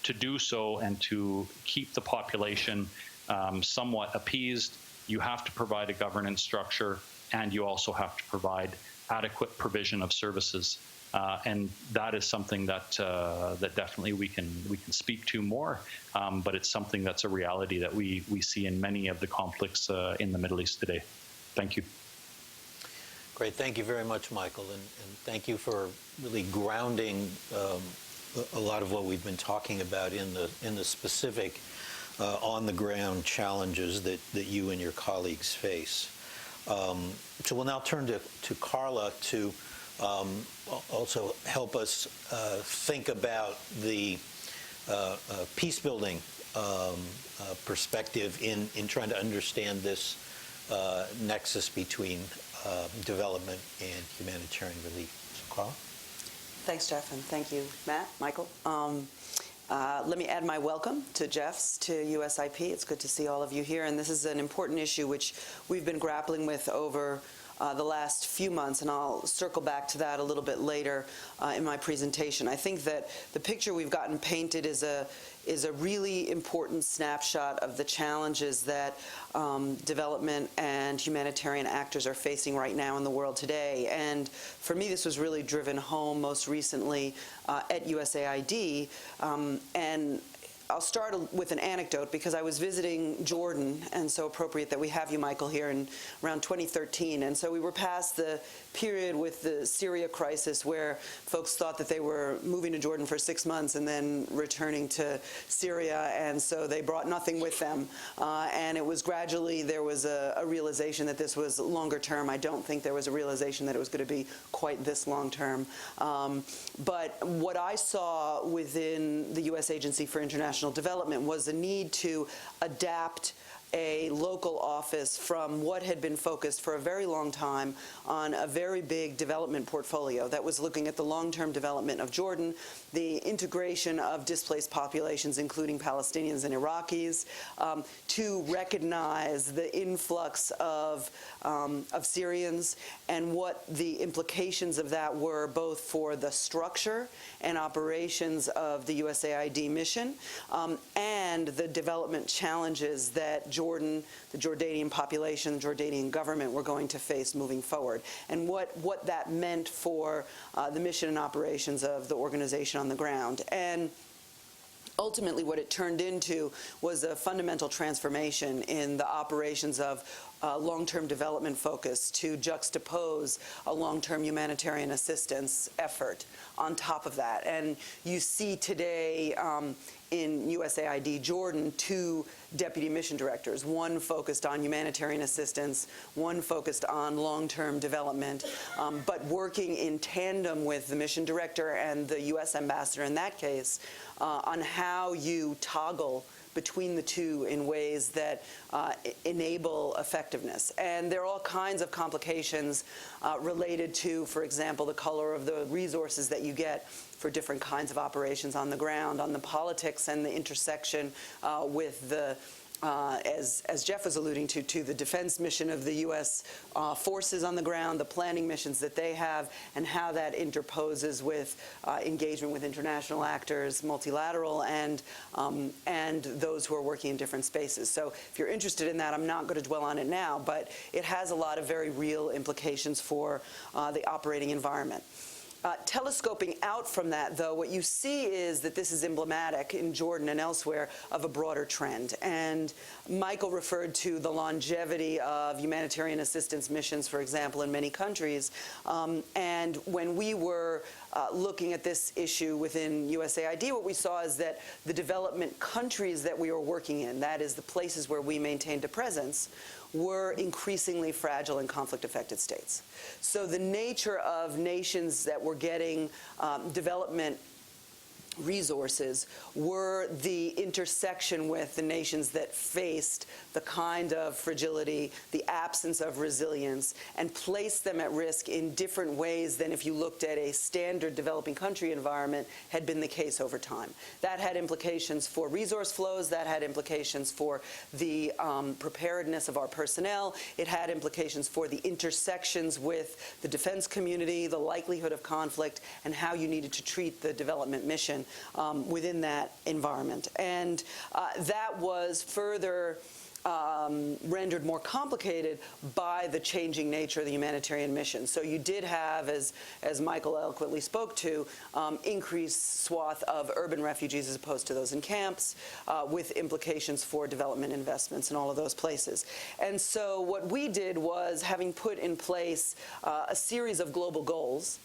to do so and to keep the population somewhat appeased, you have to provide a governance structure, and you also have to provide adequate provision of services. And that is something that that definitely we can speak to more, but it's something that's a reality that we see in many of the conflicts in the Middle East today. Thank you. Great, thank you very much, Michael, and thank you for really grounding a lot of what we've been talking about in the specific on-the-ground challenges that you and your colleagues face. So we'll now turn to Carla to also help us think about the peace-building perspective in trying to understand this nexus between development and humanitarian relief. So, Carla? Thanks, Jeff, and thank you, Matt, Michael. Let me add my welcome to Jeff's, to USIP. It's good to see all of you here, and this is an important issue which we've been grappling with over the last few months, and I'll circle back to that a little bit later in my presentation. I think that the picture we've gotten painted is a really important snapshot of the challenges that development and humanitarian actors are facing right now in the world today. And for me, this was really driven home most recently at USAID. And I'll start with an anecdote, because I was visiting Jordan, and so appropriate that we have you, Michael, here in around 2013. And so we were past the period with the Syria crisis where folks thought that they were moving to Jordan for 6 months and then returning to Syria, and so they brought nothing with them. And it was gradually, there was a realization that this was longer term. I don't think there was a realization that it was going to be quite this long term. But what I saw within the U.S. Agency for International Development was a need to adapt a local office from what had been focused for a very long time on a very big development portfolio that was looking at the long-term development of Jordan, the integration of displaced populations, including Palestinians and Iraqis, to recognize the influx of Syrians and what the implications of that were, both for the structure and operations of the USAID mission, and the development challenges that Jordan, the Jordanian population, the Jordanian government were going to face moving forward, and what that meant for the mission and operations of the organization on the ground. And ultimately what it turned into was a fundamental transformation in the operations of long-term development focus to juxtapose a long-term humanitarian assistance effort on top of that. And you see today in USAID Jordan 2 deputy mission directors, one focused on humanitarian assistance, one focused on long-term development, but working in tandem with the mission director and the U.S. ambassador in that case on how you toggle between the two in ways that enable effectiveness. And there are all kinds of complications related to, for example, the color of the resources that you get for different kinds of operations on the ground, on the politics and the intersection with the as Jeff was alluding to the defense mission of the U.S. Forces on the ground, the planning missions that they have, and how that interposes with engagement with international actors, multilateral, and those who are working in different spaces. So if you're interested in that, I'm not going to dwell on it now, but it has a lot of very real implications for the operating environment. Telescoping out from that, though, what you see is that this is emblematic in Jordan and elsewhere of a broader trend. And Michael referred to the longevity of humanitarian assistance missions, for example, in many countries. And when we were looking at this issue within USAID, what we saw is that the development countries that we were working in, that is the places where we maintained a presence, were increasingly fragile and conflict-affected states. So the nature of nations that were getting development resources were the intersection with the nations that faced the kind of fragility, the absence of resilience, and placed them at risk in different ways than if you looked at a standard developing country environment had been the case over time. That had implications for resource flows, that had implications for the preparedness of our personnel, it had implications for the intersections with the defense community, the likelihood of conflict, and how you needed to treat the development mission within that environment. And that was further rendered more complicated by the changing nature of the humanitarian mission. So you did have, as Michael eloquently spoke to, increased swath of urban refugees as opposed to those in camps, with implications for development investments in all of those places. And so what we did was, having put in place a series of global goals.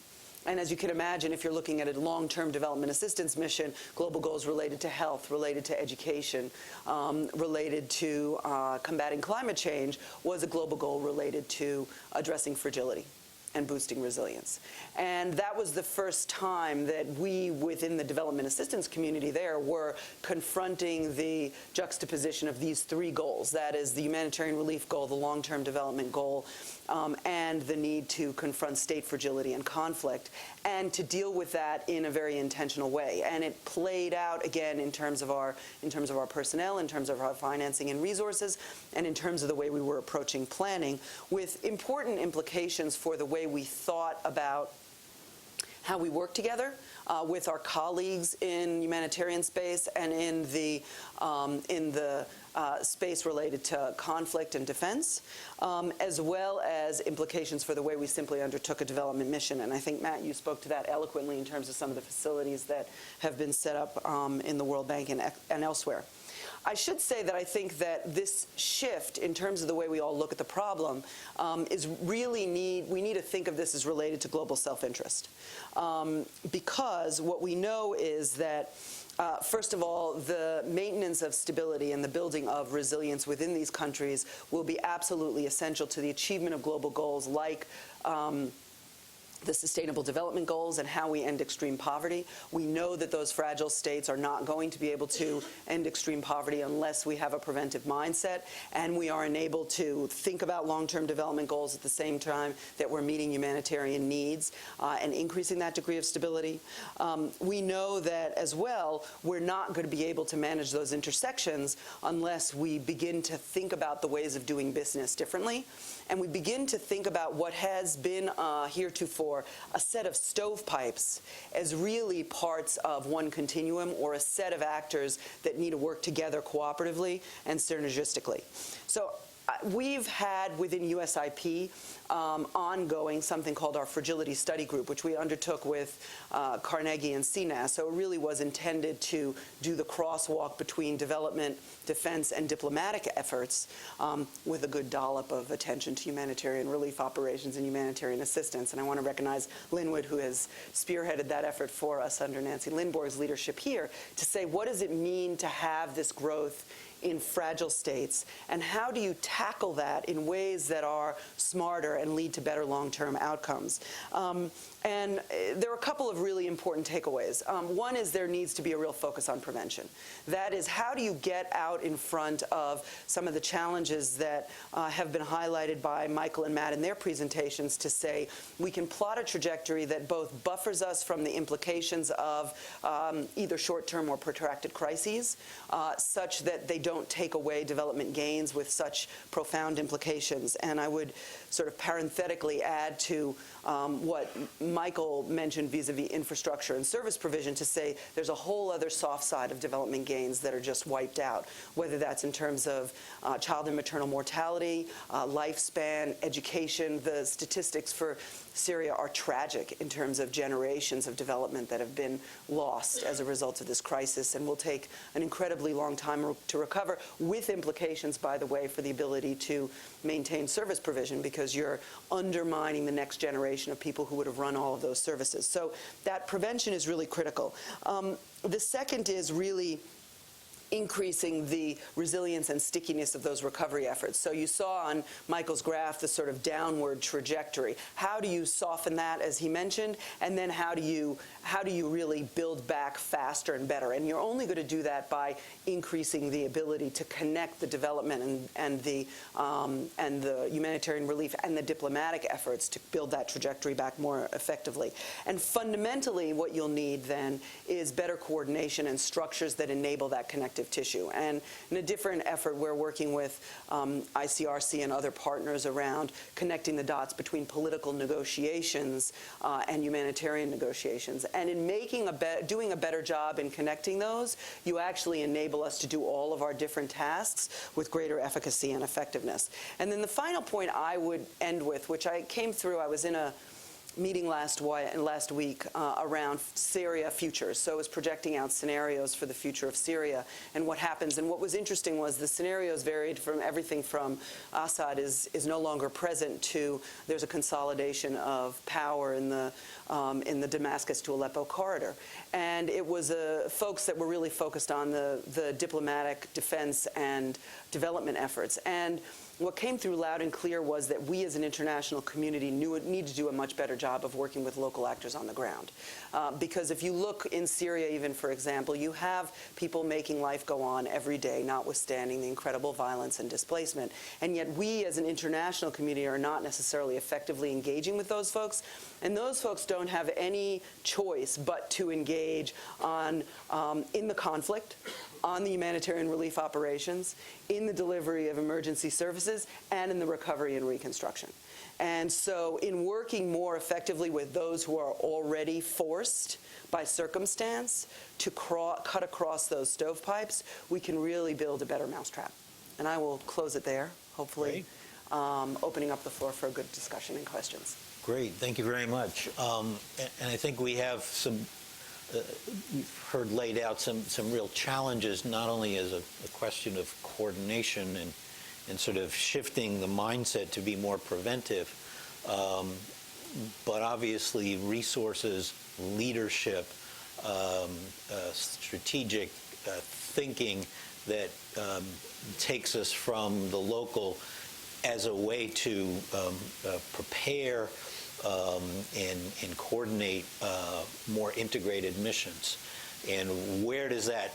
And as you can imagine, if you're looking at a long-term development assistance mission, global goals related to health, related to education, related to combating climate change, was a global goal related to addressing fragility and boosting resilience. And that was the first time that we, within the development assistance community there, were confronting the juxtaposition of these three goals. That is the humanitarian relief goal, the long-term development goal, and the need to confront state fragility and conflict, and to deal with that in a very intentional way. And it played out, again, in terms of our personnel, in terms of our financing and resources, and in terms of the way we were approaching planning, with important implications for the way we thought about how we work together with our colleagues in humanitarian space and in the space related to conflict and defense, as well as implications for the way we simply undertook a development mission. And I think, Matt, you spoke to that eloquently in terms of some of the facilities that have been set up in the World Bank and elsewhere. I should say that I think that this shift in terms of the way we all look at the problem is really we need to think of this as related to global self-interest. Because what we know is that first of all, the maintenance of stability and the building of resilience within these countries will be absolutely essential to the achievement of global goals like the Sustainable Development Goals and how we end extreme poverty. We know that those fragile states are not going to be able to end extreme poverty unless we have a preventive mindset, and we are enabled to think about long-term development goals at the same time that we're meeting humanitarian needs and increasing that degree of stability. We know that, as well, we're not going to be able to manage those intersections unless we begin to think about the ways of doing business differently, and we begin to think about what has been heretofore a set of stovepipes as really parts of one continuum, or a set of actors that need to work together cooperatively and synergistically. So we've had within USIP ongoing something called our Fragility Study Group, which we undertook with Carnegie and CNAS. So it really was intended to do the crosswalk between development, defense, and diplomatic efforts with a good dollop of attention to humanitarian relief operations and humanitarian assistance. And I want to recognize Linwood, who has spearheaded that effort for us under Nancy Lindborg's leadership here, to say, what does it mean to have this growth in fragile states, and how do you tackle that in ways that are smarter and lead to better long-term outcomes? And there are a couple of really important takeaways. One is there needs to be a real focus on prevention. That is, how do you get out in front of some of the challenges that have been highlighted by Michael and Matt in their presentations, to say we can plot a trajectory that both buffers us from the implications of either short-term or protracted crises, such that they don't take away development gains with such profound implications. And I would sort of parenthetically add to what Michael mentioned vis-a-vis infrastructure and service provision to say there's a whole other soft side of development gains that are just wiped out, whether that's in terms of child and maternal mortality, lifespan, education. The statistics for Syria are tragic in terms of generations of development that have been lost as a result of this crisis, and will take an incredibly long time to recover, with implications, by the way, for the ability to maintain service provision, because you're undermining the next generation of people who would have run all of those services. So that prevention is really critical. The second is really increasing the resilience and stickiness of those recovery efforts. So you saw on Michael's graph the sort of downward trajectory. How do you soften that, as he mentioned, and then how do you really build back faster and better? And you're only going to do that by increasing the ability to connect the development and the humanitarian relief and the diplomatic efforts to build that trajectory back more effectively. And fundamentally, what you'll need then is better coordination and structures that enable that connective tissue. And in a different effort, we're working with ICRC and other partners around connecting the dots between political negotiations and humanitarian negotiations. And in doing a better job in connecting those, you actually enable us to do all of our different tasks with greater efficacy and effectiveness. And then the final point I would end with, which I came through, I was in a meeting last week around Syria futures. So it was projecting out scenarios for the future of Syria and what happens. And what was interesting was the scenarios varied from everything from Assad is no longer present to there's a consolidation of power in the Damascus to Aleppo corridor. And it was folks that were really focused on the diplomatic, defense, and development efforts. And what came through loud and clear was that we as an international community need to do a much better job of working with local actors on the ground. Because if you look in Syria, even for example, you have people making life go on every day, notwithstanding the incredible violence and displacement. And yet we as an international community are not necessarily effectively engaging with those folks. And those folks don't have any choice but to engage in the conflict, on the humanitarian relief operations, in the delivery of emergency services, and in the recovery and reconstruction. And so in working more effectively with those who are already forced by circumstance to cut across those stovepipes, we can really build a better mousetrap. And I will close it there, hopefully opening up the floor for a good discussion and questions. Great, thank you very much. And I think we have we've heard laid out some real challenges, not only as a question of coordination and sort of shifting the mindset to be more preventive, but obviously resources, leadership, strategic thinking that takes us from the local as a way to prepare and coordinate more integrated missions. And where does that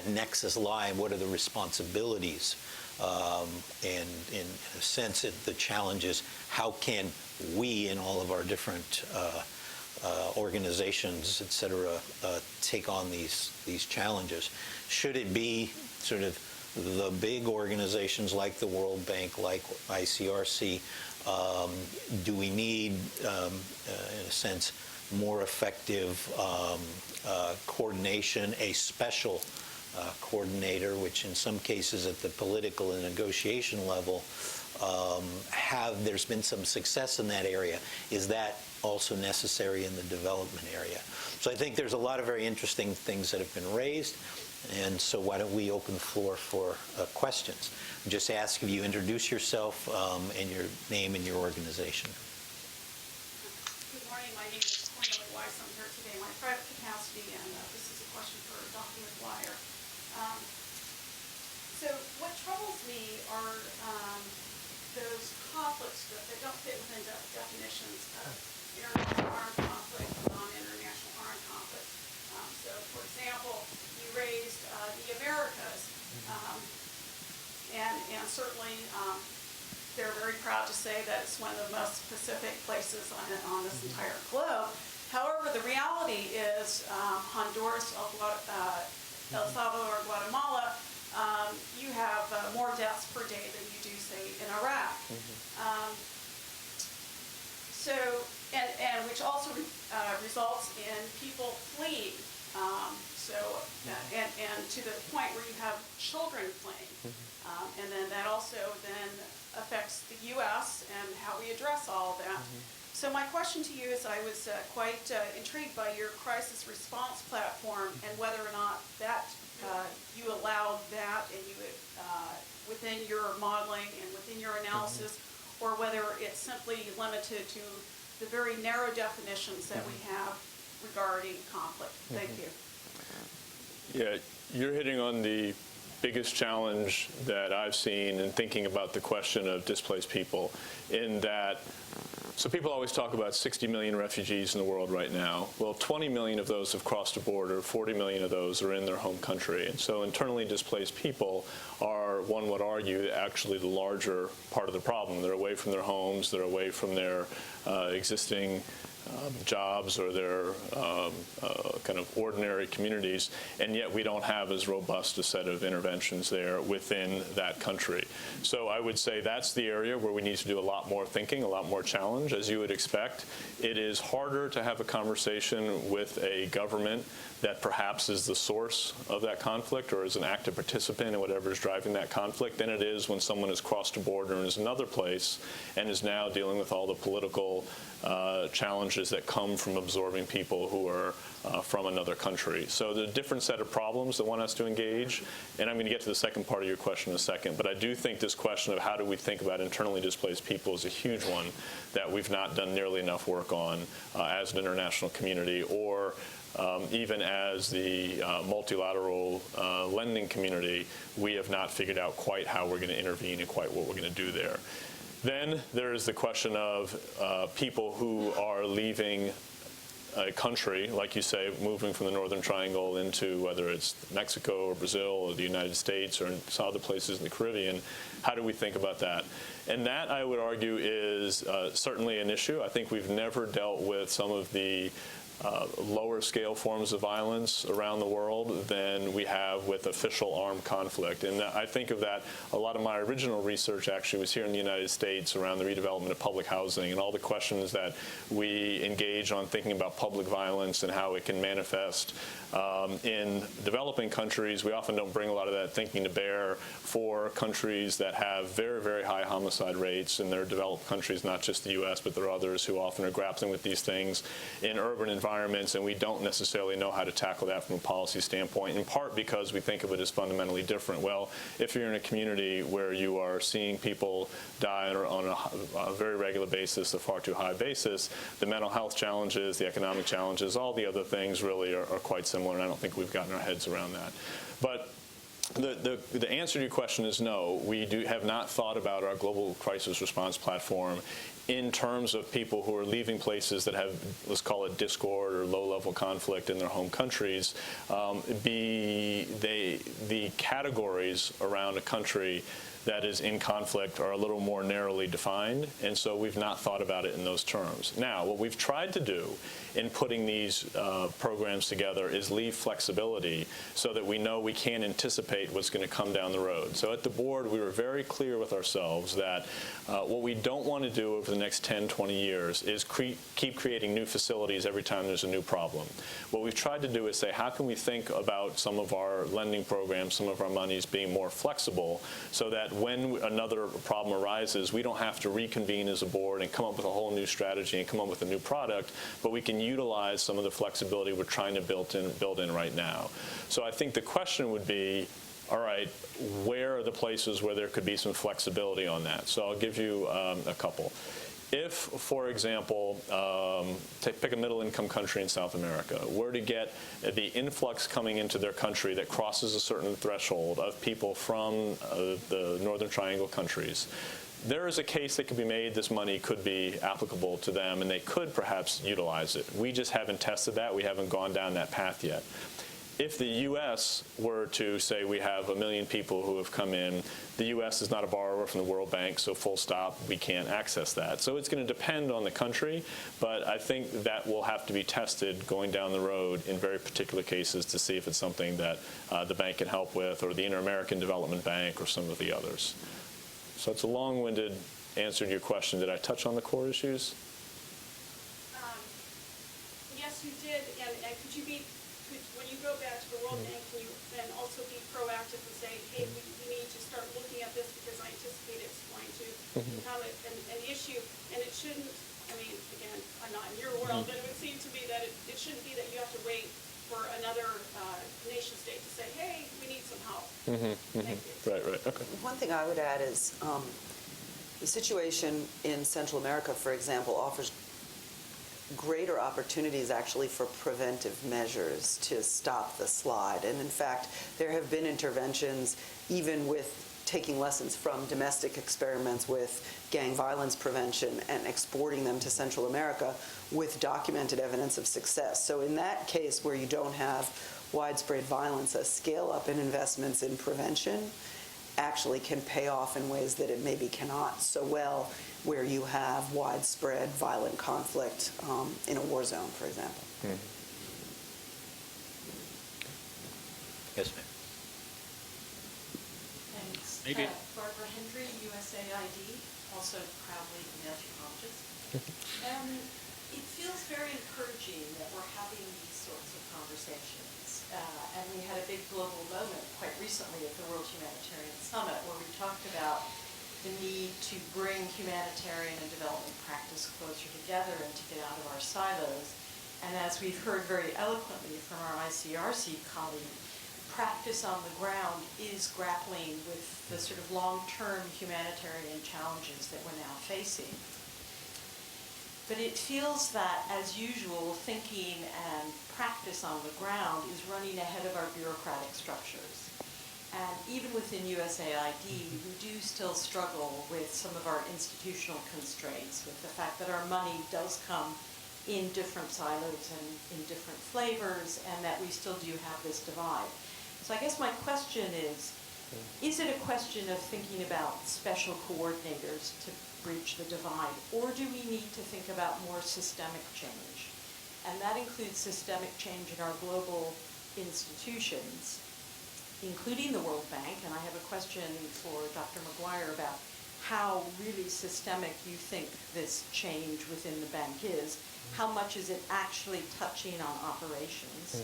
nexus lie, and what are the responsibilities? And in a sense, the challenge is how can we, in all of our different organizations, et cetera, take on these challenges? Should it be sort of the big organizations like the World Bank, like ICRC? Do we need, in a sense, more effective coordination, a special coordinator, which in some cases at the political and negotiation level there's been some success in that area? Is that also necessary in the development area? So I think there's a lot of very interesting things that have been raised. And so why don't we open the floor for questions? Just ask if you introduce yourself and your name and your organization. Good morning. My name is Cornelia Weiss. I'm here today in my private capacity, and this is a question for Dr. McGuire. So what troubles me are those conflicts that don't fit within definitions of international armed conflict, non-international armed conflict. So, for example, you raised the Americas, and certainly they're very proud to say that it's one of the most Pacific places on this entire globe. However, the reality is Honduras, El Salvador, Guatemala, you have more deaths per day than you do, say, in Iraq. So and which also results in people fleeing. And to the point where you have children fleeing. And then that also then affects the U.S. and how we address all of that. So my question to you is, I was quite intrigued by your crisis response platform and whether or not that you allowed that and you within your modeling and within your analysis, or whether it's simply limited to the very narrow definitions that we have regarding conflict. Thank you. Yeah, you're hitting on the biggest challenge that I've seen in thinking about the question of displaced people, in that, so people always talk about 60 million refugees in the world right now. Well, 20 million of those have crossed a border, 40 million of those are in their home country. And so internally displaced people are, one would argue, actually the larger part of the problem. They're away from their homes, they're away from their existing jobs or their kind of ordinary communities, and yet we don't have as robust a set of interventions there within that country. So I would say that's the area where we need to do a lot more thinking, a lot more challenge. As you would expect, it is harder to have a conversation with a government that perhaps is the source of that conflict or is an active participant in whatever is driving that conflict than it is when someone has crossed a border and is another place and is now dealing with all the political challenges that come from absorbing people who are from another country. So there's a different set of problems that one has to engage, and I'm going to get to the second part of your question in a second, but I do think this question of how do we think about internally displaced people is a huge one that we've not done nearly enough work on as an international community, or even as the multilateral lending community. We have not figured out quite how we're going to intervene and quite what we're going to do there. Then there is the question of people who are leaving a country, like you say, moving from the Northern Triangle into whether it's Mexico or Brazil or the United States or some other places in the Caribbean. How do we think about that? And that, I would argue, is certainly an issue. I think we've never dealt with some of the lower scale forms of violence around the world than we have with official armed conflict. And I think of that, a lot of my original research actually was here in the United States around the redevelopment of public housing and all the questions that we engage on thinking about public violence and how it can manifest. In developing countries, we often don't bring a lot of that thinking to bear for countries that have very, very high homicide rates, and they're developed countries, not just the U.S., but there are others who often are grappling with these things in urban environments, and we don't necessarily know how to tackle that from a policy standpoint, in part because we think of it as fundamentally different. Well, if you're in a community where you are seeing people die on a very regular basis, a far too high basis, the mental health challenges, the economic challenges, all the other things really are quite similar, and I don't think we've gotten our heads around that. But the answer to your question is no. We have not thought about our global crisis response platform in terms of people who are leaving places that have, let's call it discord or low-level conflict in their home countries. The categories around a country that is in conflict are a little more narrowly defined, and so we've not thought about it in those terms. Now, what we've tried to do in putting these programs together is leave flexibility so that we know we can anticipate what's going to come down the road. So at the board, we were very clear with ourselves that what we don't want to do over the next 10, 20 years is keep creating new facilities every time there's a new problem. What we've tried to do is say, how can we think about some of our lending programs, some of our monies being more flexible so that when another problem arises, we don't have to reconvene as a board and come up with a whole new strategy and come up with a new product, but we can utilize some of the flexibility we're trying to build in right now. So I think the question would be, all right, where are the places where there could be some flexibility on that? So I'll give you a couple. If, for example, pick a middle-income country in South America, were to get the influx coming into their country that crosses a certain threshold of people from the Northern Triangle countries, there is a case that could be made this money could be applicable to them, and they could perhaps utilize it. We just haven't tested that. We haven't gone down that path yet. If the U.S. were to say we have 1 million people who have come in, the U.S. is not a borrower from the World Bank, so full stop, we can't access that. So it's going to depend on the country, but I think that will have to be tested going down the road in very particular cases to see if it's something that the bank can help with, or the Inter-American Development Bank, or some of the others. So it's a long-winded answer to your question. Did I touch on the core issues? go back to the World Bank, can you then also be proactive and say, hey, we need to start looking at this because I anticipate it's going to become an issue, and it shouldn't, I mean, again, I'm not in your world, but it would seem to me that it shouldn't be that you have to wait for another nation state to say, hey, we need some help. Thank you. Right, okay. One thing I would add is the situation in Central America, for example, offers greater opportunities actually for preventive measures to stop the slide. And in fact, there have been interventions even with taking lessons from domestic experiments with gang violence prevention and exporting them to Central America with documented evidence of success. So in that case where you don't have widespread violence, a scale up in investments in prevention actually can pay off in ways that it maybe cannot so well where you have widespread violent conflict in a war zone, for example. Yes, ma'am. Thanks. Maybe. Barbara Hendry, USAID, also proudly an anthropologist. It feels very encouraging that we're having these sorts of conversations. And we had a big global moment quite recently at the World Humanitarian Summit where we talked about the need to bring humanitarian and development practice closer together and to get out of our silos. And as we've heard very eloquently from our ICRC colleague, practice on the ground is grappling with the sort of long-term humanitarian challenges that we're now facing. But it feels that, as usual, thinking and practice on the ground is running ahead of our bureaucratic structures. And even within USAID, we do still struggle with some of our institutional constraints, with the fact that our money does come in different silos and in different flavors, and that we still do have this divide. So I guess my question is it a question of thinking about special coordinators to bridge the divide, or do we need to think about more systemic change? And that includes systemic change in our global institutions, including the World Bank. And I have a question for Dr. McGuire about how really systemic you think this change within the bank is. How much is it actually touching on operations?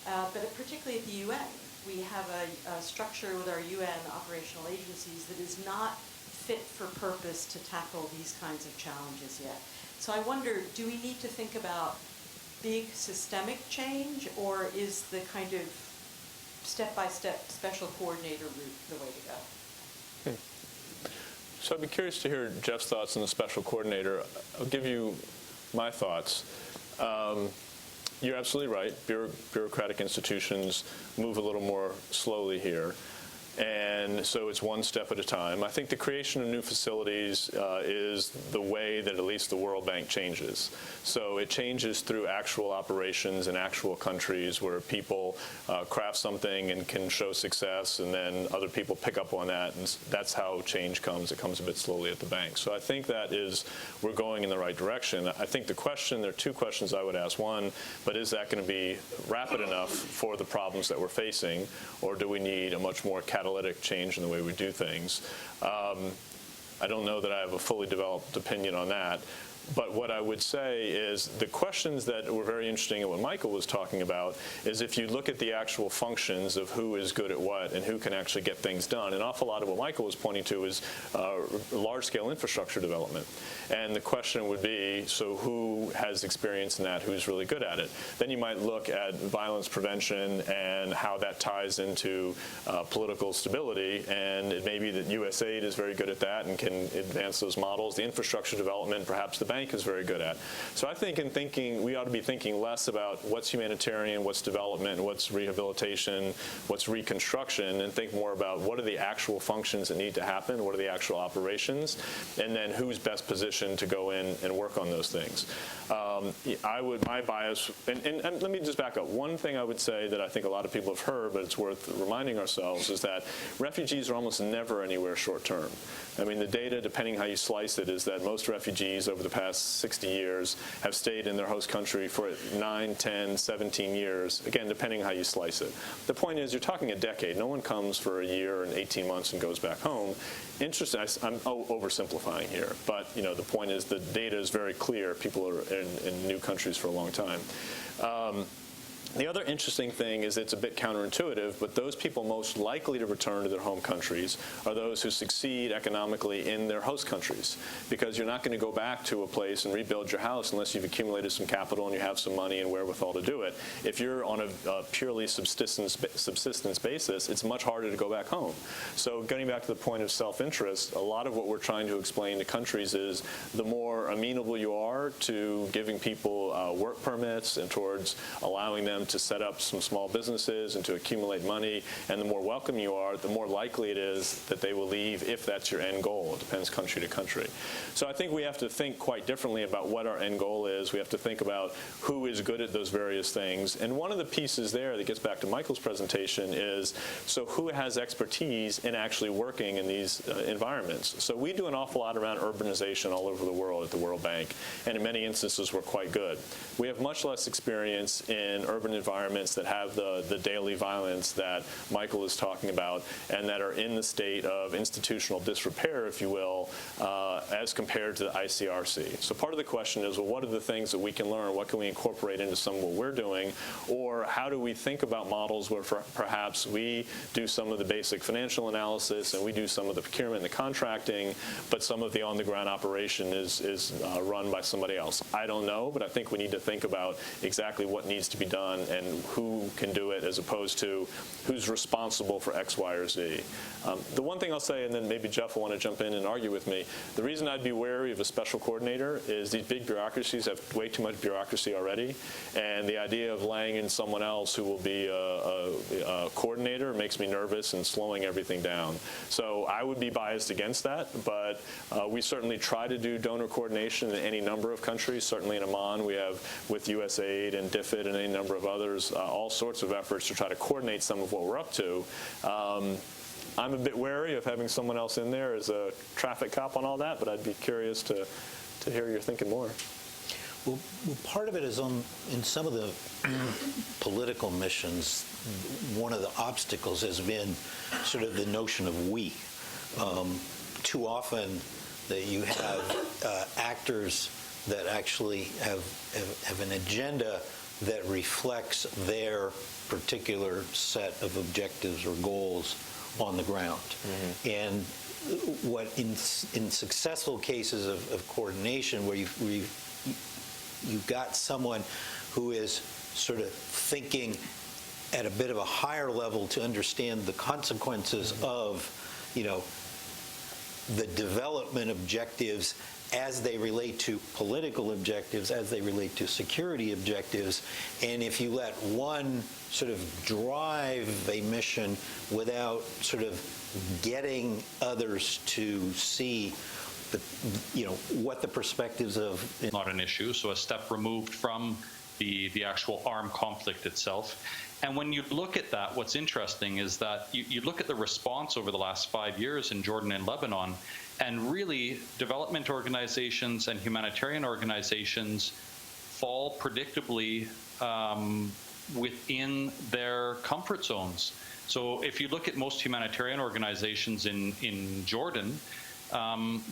But particularly at the UN, we have a structure with our UN operational agencies that is not fit for purpose to tackle these kinds of challenges yet. So I wonder, do we need to think about big systemic change, or is the kind of step-by-step special coordinator route the way to go? So I'd be curious to hear Jeff's thoughts on the special coordinator. I'll give you my thoughts. You're absolutely right. Bureaucratic institutions move a little more slowly here. And so it's one step at a time. I think the creation of new facilities is the way that at least the World Bank changes. So it changes through actual operations in actual countries where people craft something and can show success, and then other people pick up on that, and that's how change comes. It comes a bit slowly at the bank. So I think that we're going in the right direction. I think there are two questions I would ask. One, but is that going to be rapid enough for the problems that we're facing, or do we need a much more catalytic change in the way we do things? I don't know that I have a fully developed opinion on that. But what I would say is the questions that were very interesting and what Michael was talking about is if you look at the actual functions of who is good at what and who can actually get things done, an awful lot of what Michael was pointing to is large-scale infrastructure development. And the question would be, so who has experience in that, who's really good at it? Then you might look at violence prevention and how that ties into political stability, and it may be that USAID is very good at that and can advance those models. The infrastructure development, perhaps the bank is very good at. So I think we ought to be thinking less about what's humanitarian, what's development, what's rehabilitation, what's reconstruction, and think more about what are the actual functions that need to happen, what are the actual operations, and then who's best positioned to go in and work on those things. My bias, and let me just back up. One thing I would say that I think a lot of people have heard, but it's worth reminding ourselves, is that refugees are almost never anywhere short term. I mean, the data, depending how you slice it, is that most refugees over the past 60 years have stayed in their host country for 9, 10, 17 years, again, depending how you slice it. The point is, you're talking a decade. No one comes for a year and 18 months and goes back home. Interesting, I'm oversimplifying here, but the point is the data is very clear. People are in new countries for a long time. The other interesting thing is it's a bit counterintuitive, but those people most likely to return to their home countries are those who succeed economically in their host countries, because you're not going to go back to a place and rebuild your house unless you've accumulated some capital and you have some money and wherewithal to do it. If you're on a purely subsistence basis, it's much harder to go back home. So getting back to the point of self-interest, a lot of what we're trying to explain to countries is the more amenable you are to giving people work permits and towards allowing them to set up some small businesses and to accumulate money, and the more welcome you are, the more likely it is that they will leave if that's your end goal. It depends country to country. So I think we have to think quite differently about what our end goal is. We have to think about who is good at those various things. And one of the pieces there that gets back to Michael's presentation is, so who has expertise in actually working in these environments? So we do an awful lot around urbanization all over the world at the World Bank, and in many instances we're quite good. We have much less experience in urban environments that have the daily violence that Michael is talking about and that are in the state of institutional disrepair, if you will, as compared to the ICRC. So part of the question is, well, what are the things that we can learn? What can we incorporate into some of what we're doing? Or how do we think about models where perhaps we do some of the basic financial analysis and we do some of the procurement and the contracting, but some of the on-the-ground operation is run by somebody else? I don't know, but I think we need to think about exactly what needs to be done and who can do it, as opposed to who's responsible for X, Y, or Z. The one thing I'll say, and then maybe Jeff will want to jump in and argue with me, the reason I'd be wary of a special coordinator is these big bureaucracies have way too much bureaucracy already, and the idea of laying in someone else who will be a coordinator makes me nervous and slowing everything down. So I would be biased against that, but we certainly try to do donor coordination in any number of countries. Certainly in Oman, we have, with USAID and DFID and any number of others, all sorts of efforts to try to coordinate some of what we're up to. I'm a bit wary of having someone else in there as a traffic cop on all that, but I'd be curious to hear your thinking more. Well, part of it is in some of the political missions, one of the obstacles has been sort of the notion of we. Too often that you have actors that actually have an agenda that reflects their particular set of objectives or goals on the ground. Mm-hmm. And what in successful cases of coordination where you've got someone who is sort of thinking at a bit of a higher level to understand the consequences mm-hmm. of, the development objectives as they relate to political objectives, as they relate to security objectives. And if you let one sort of drive a mission without sort of getting others to see what the perspectives of... Not an issue, so a step removed from the actual armed conflict itself. And when you look at that, what's interesting is that you look at the response over the last 5 years in Jordan and Lebanon, and really development organizations and humanitarian organizations fall predictably within their comfort zones. So if you look at most humanitarian organizations in Jordan,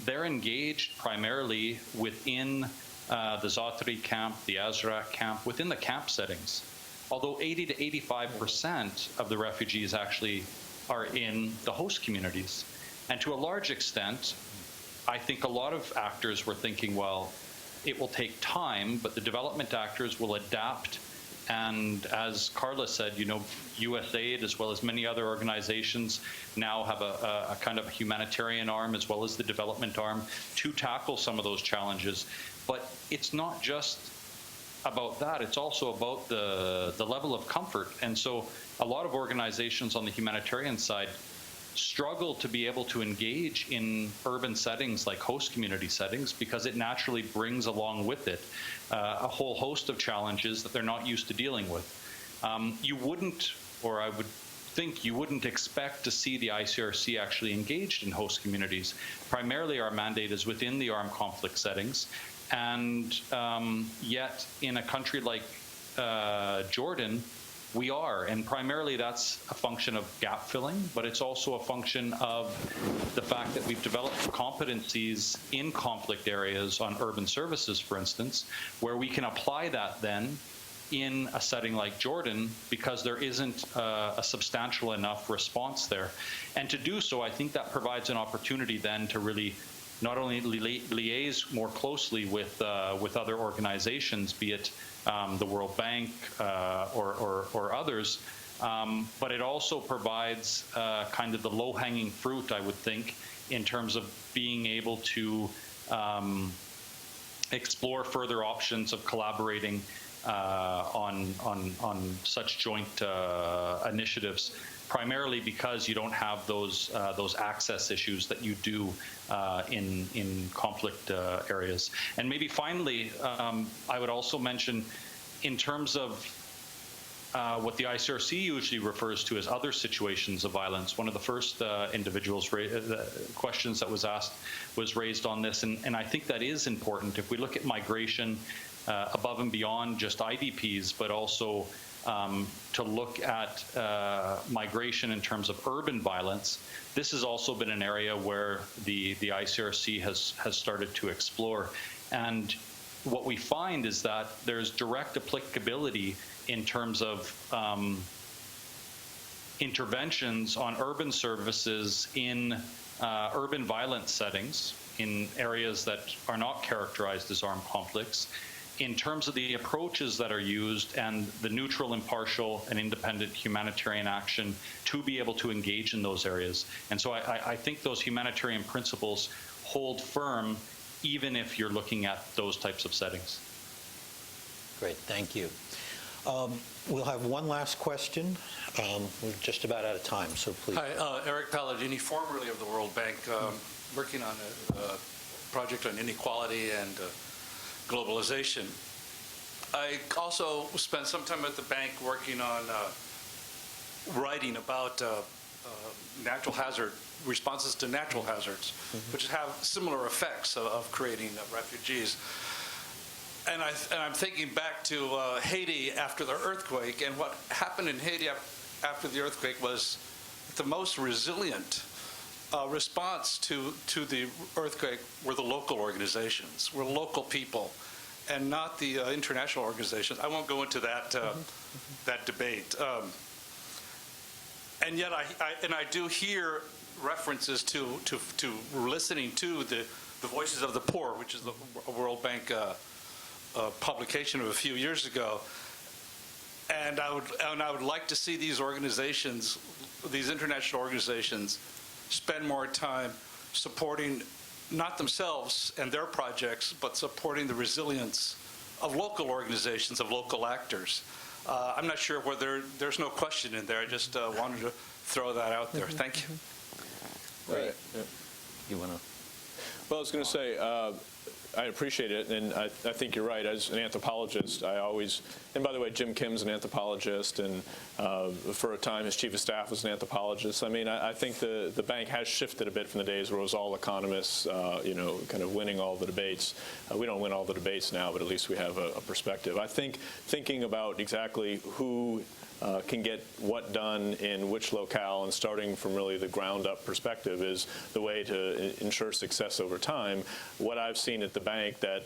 they're engaged primarily within the Zatari camp, the Azraq camp, within the camp settings. Although 80 to 85% of the refugees actually are in the host communities. And to a large extent, I think a lot of actors were thinking, well, it will take time, but the development actors will adapt. And as Carla said, USAID, as well as many other organizations, now have a kind of humanitarian arm as well as the development arm to tackle some of those challenges. But it's not just about that, it's also about the level of comfort. And so a lot of organizations on the humanitarian side struggle to be able to engage in urban settings like host community settings because it naturally brings along with it a whole host of challenges that they're not used to dealing with. You wouldn't, or I would think you wouldn't expect to see the ICRC actually engaged in host communities. Primarily our mandate is within the armed conflict settings, and yet in a country like Jordan, we are, and primarily that's a function of gap filling, but it's also a function of the fact that we've developed competencies in conflict areas on urban services, for instance, where we can apply that then in a setting like Jordan because there isn't a substantial enough response there. And to do so, I think that provides an opportunity then to really not only liaise more closely with other organizations, be it the World Bank or others, but it also provides kind of the low-hanging fruit, I would think, in terms of being able to explore further options of collaborating on such joint initiatives, primarily because you don't have those access issues that you do in conflict areas. And maybe finally, I would also mention, in terms of what the ICRC usually refers to as other situations of violence, one of the first questions that was asked was raised on this, and I think that is important. If we look at migration above and beyond just IDPs, but also to look at migration in terms of urban violence, this has also been an area where the ICRC has started to explore. And what we find is that there's direct applicability in terms of interventions on urban services in urban violence settings, in areas that are not characterized as armed conflicts, in terms of the approaches that are used and the neutral, impartial, and independent humanitarian action to be able to engage in those areas. And so I think those humanitarian principles hold firm even if you're looking at those types of settings. Great, thank you. We'll have one last question. We're just about out of time, so please. Hi, Eric Palladini, formerly of the World Bank, working on a project on inequality and globalization. I also spent some time at the bank working on writing about natural hazard responses to natural hazards, which have similar effects of creating refugees. And I'm thinking back to Haiti after the earthquake, and what happened in Haiti after the earthquake was the most resilient response to the earthquake were the local organizations, were local people, and not the international organizations. I won't go into that that debate. And yet, I do hear references to listening to the Voices of the Poor, which is the World Bank publication of a few years ago. And I would like to see these organizations, these international organizations, spend more time supporting not themselves and their projects, but supporting the resilience of local organizations, of local actors. I'm not sure whether there's no question in there. I just wanted to throw that out there. Thank you. Great. Yeah. You want to? Well, I was going to say, I appreciate it, and I think you're right. As an anthropologist, I always, and by the way, Jim Kim's an anthropologist, and for a time his chief of staff was an anthropologist. I mean, I think the bank has shifted a bit from the days where it was all economists, kind of winning all the debates. We don't win all the debates now, but at least we have a perspective. I think thinking about exactly who can get what done in which locale, and starting from really the ground-up perspective is the way to ensure success over time. What I've seen at the bank that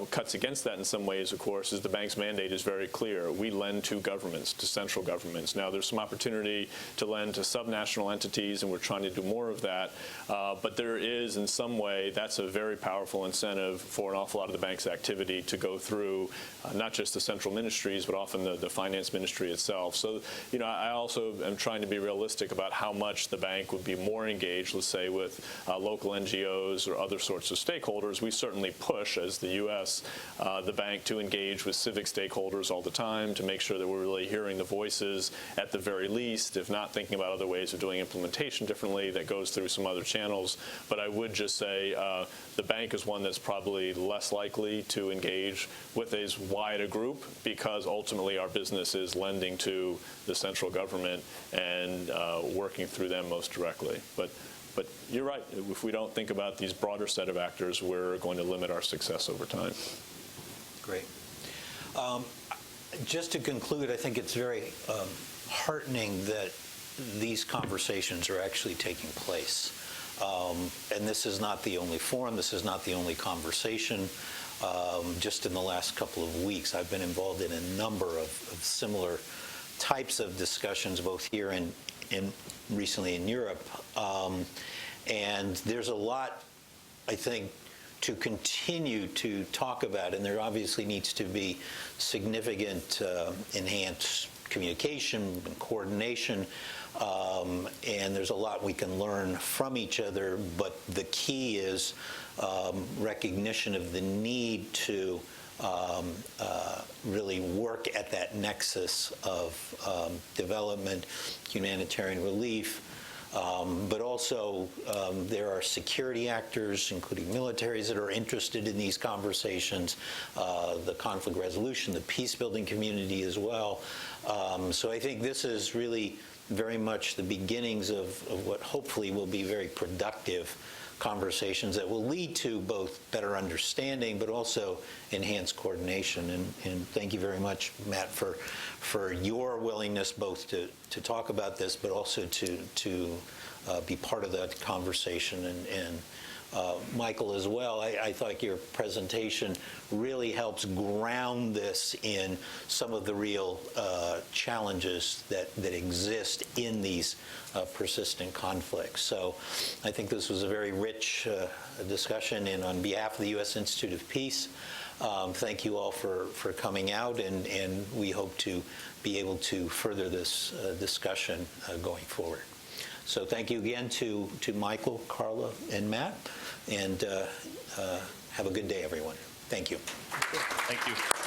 cuts against that in some ways, of course, is the bank's mandate is very clear. We lend to governments, to central governments. Now, there's some opportunity to lend to subnational entities, and we're trying to do more of that. But there is, in some way, that's a very powerful incentive for an awful lot of the bank's activity to go through not just the central ministries, but often the finance ministry itself. So, I also am trying to be realistic about how much the bank would be more engaged, let's say, with local NGOs or other sorts of stakeholders. We certainly push, as the U.S., the bank to engage with civic stakeholders all the time to make sure that we're really hearing the voices at the very least, if not thinking about other ways of doing implementation differently that goes through some other channels. But I would just say the bank is one that's probably less likely to engage with as wide a group, because ultimately our business is lending to the central government and working through them most directly. But you're right. If we don't think about these broader set of actors, we're going to limit our success over time. Great. Just to conclude, I think it's very heartening that these conversations are actually taking place. And this is not the only forum. This is not the only conversation. just in the last couple of weeks. I've been involved in a number of similar types of discussions, both here and recently in Europe. And there's a lot, I think, to continue to talk about, and there obviously needs to be significant enhanced communication and coordination, and there's a lot we can learn from each other, but the key is recognition of the need to really work at that nexus of development, humanitarian relief, but also there are security actors, including militaries, that are interested in these conversations, the conflict resolution, the peace-building community as well. So I think this is really very much the beginnings of what hopefully will be very productive conversations that will lead to both better understanding but also enhanced coordination. And thank you very much, Matt, for your willingness both to talk about this but also to be part of that conversation. And Michael as well, I thought your presentation really helps ground this in some of the real challenges that exist in these persistent conflicts. So I think this was a very rich discussion, and on behalf of the U.S. Institute of Peace, thank you all for coming out, and we hope to be able to further this discussion going forward. So thank you again to Michael, Carla, and Matt, and have a good day, everyone. Thank you. Thank you.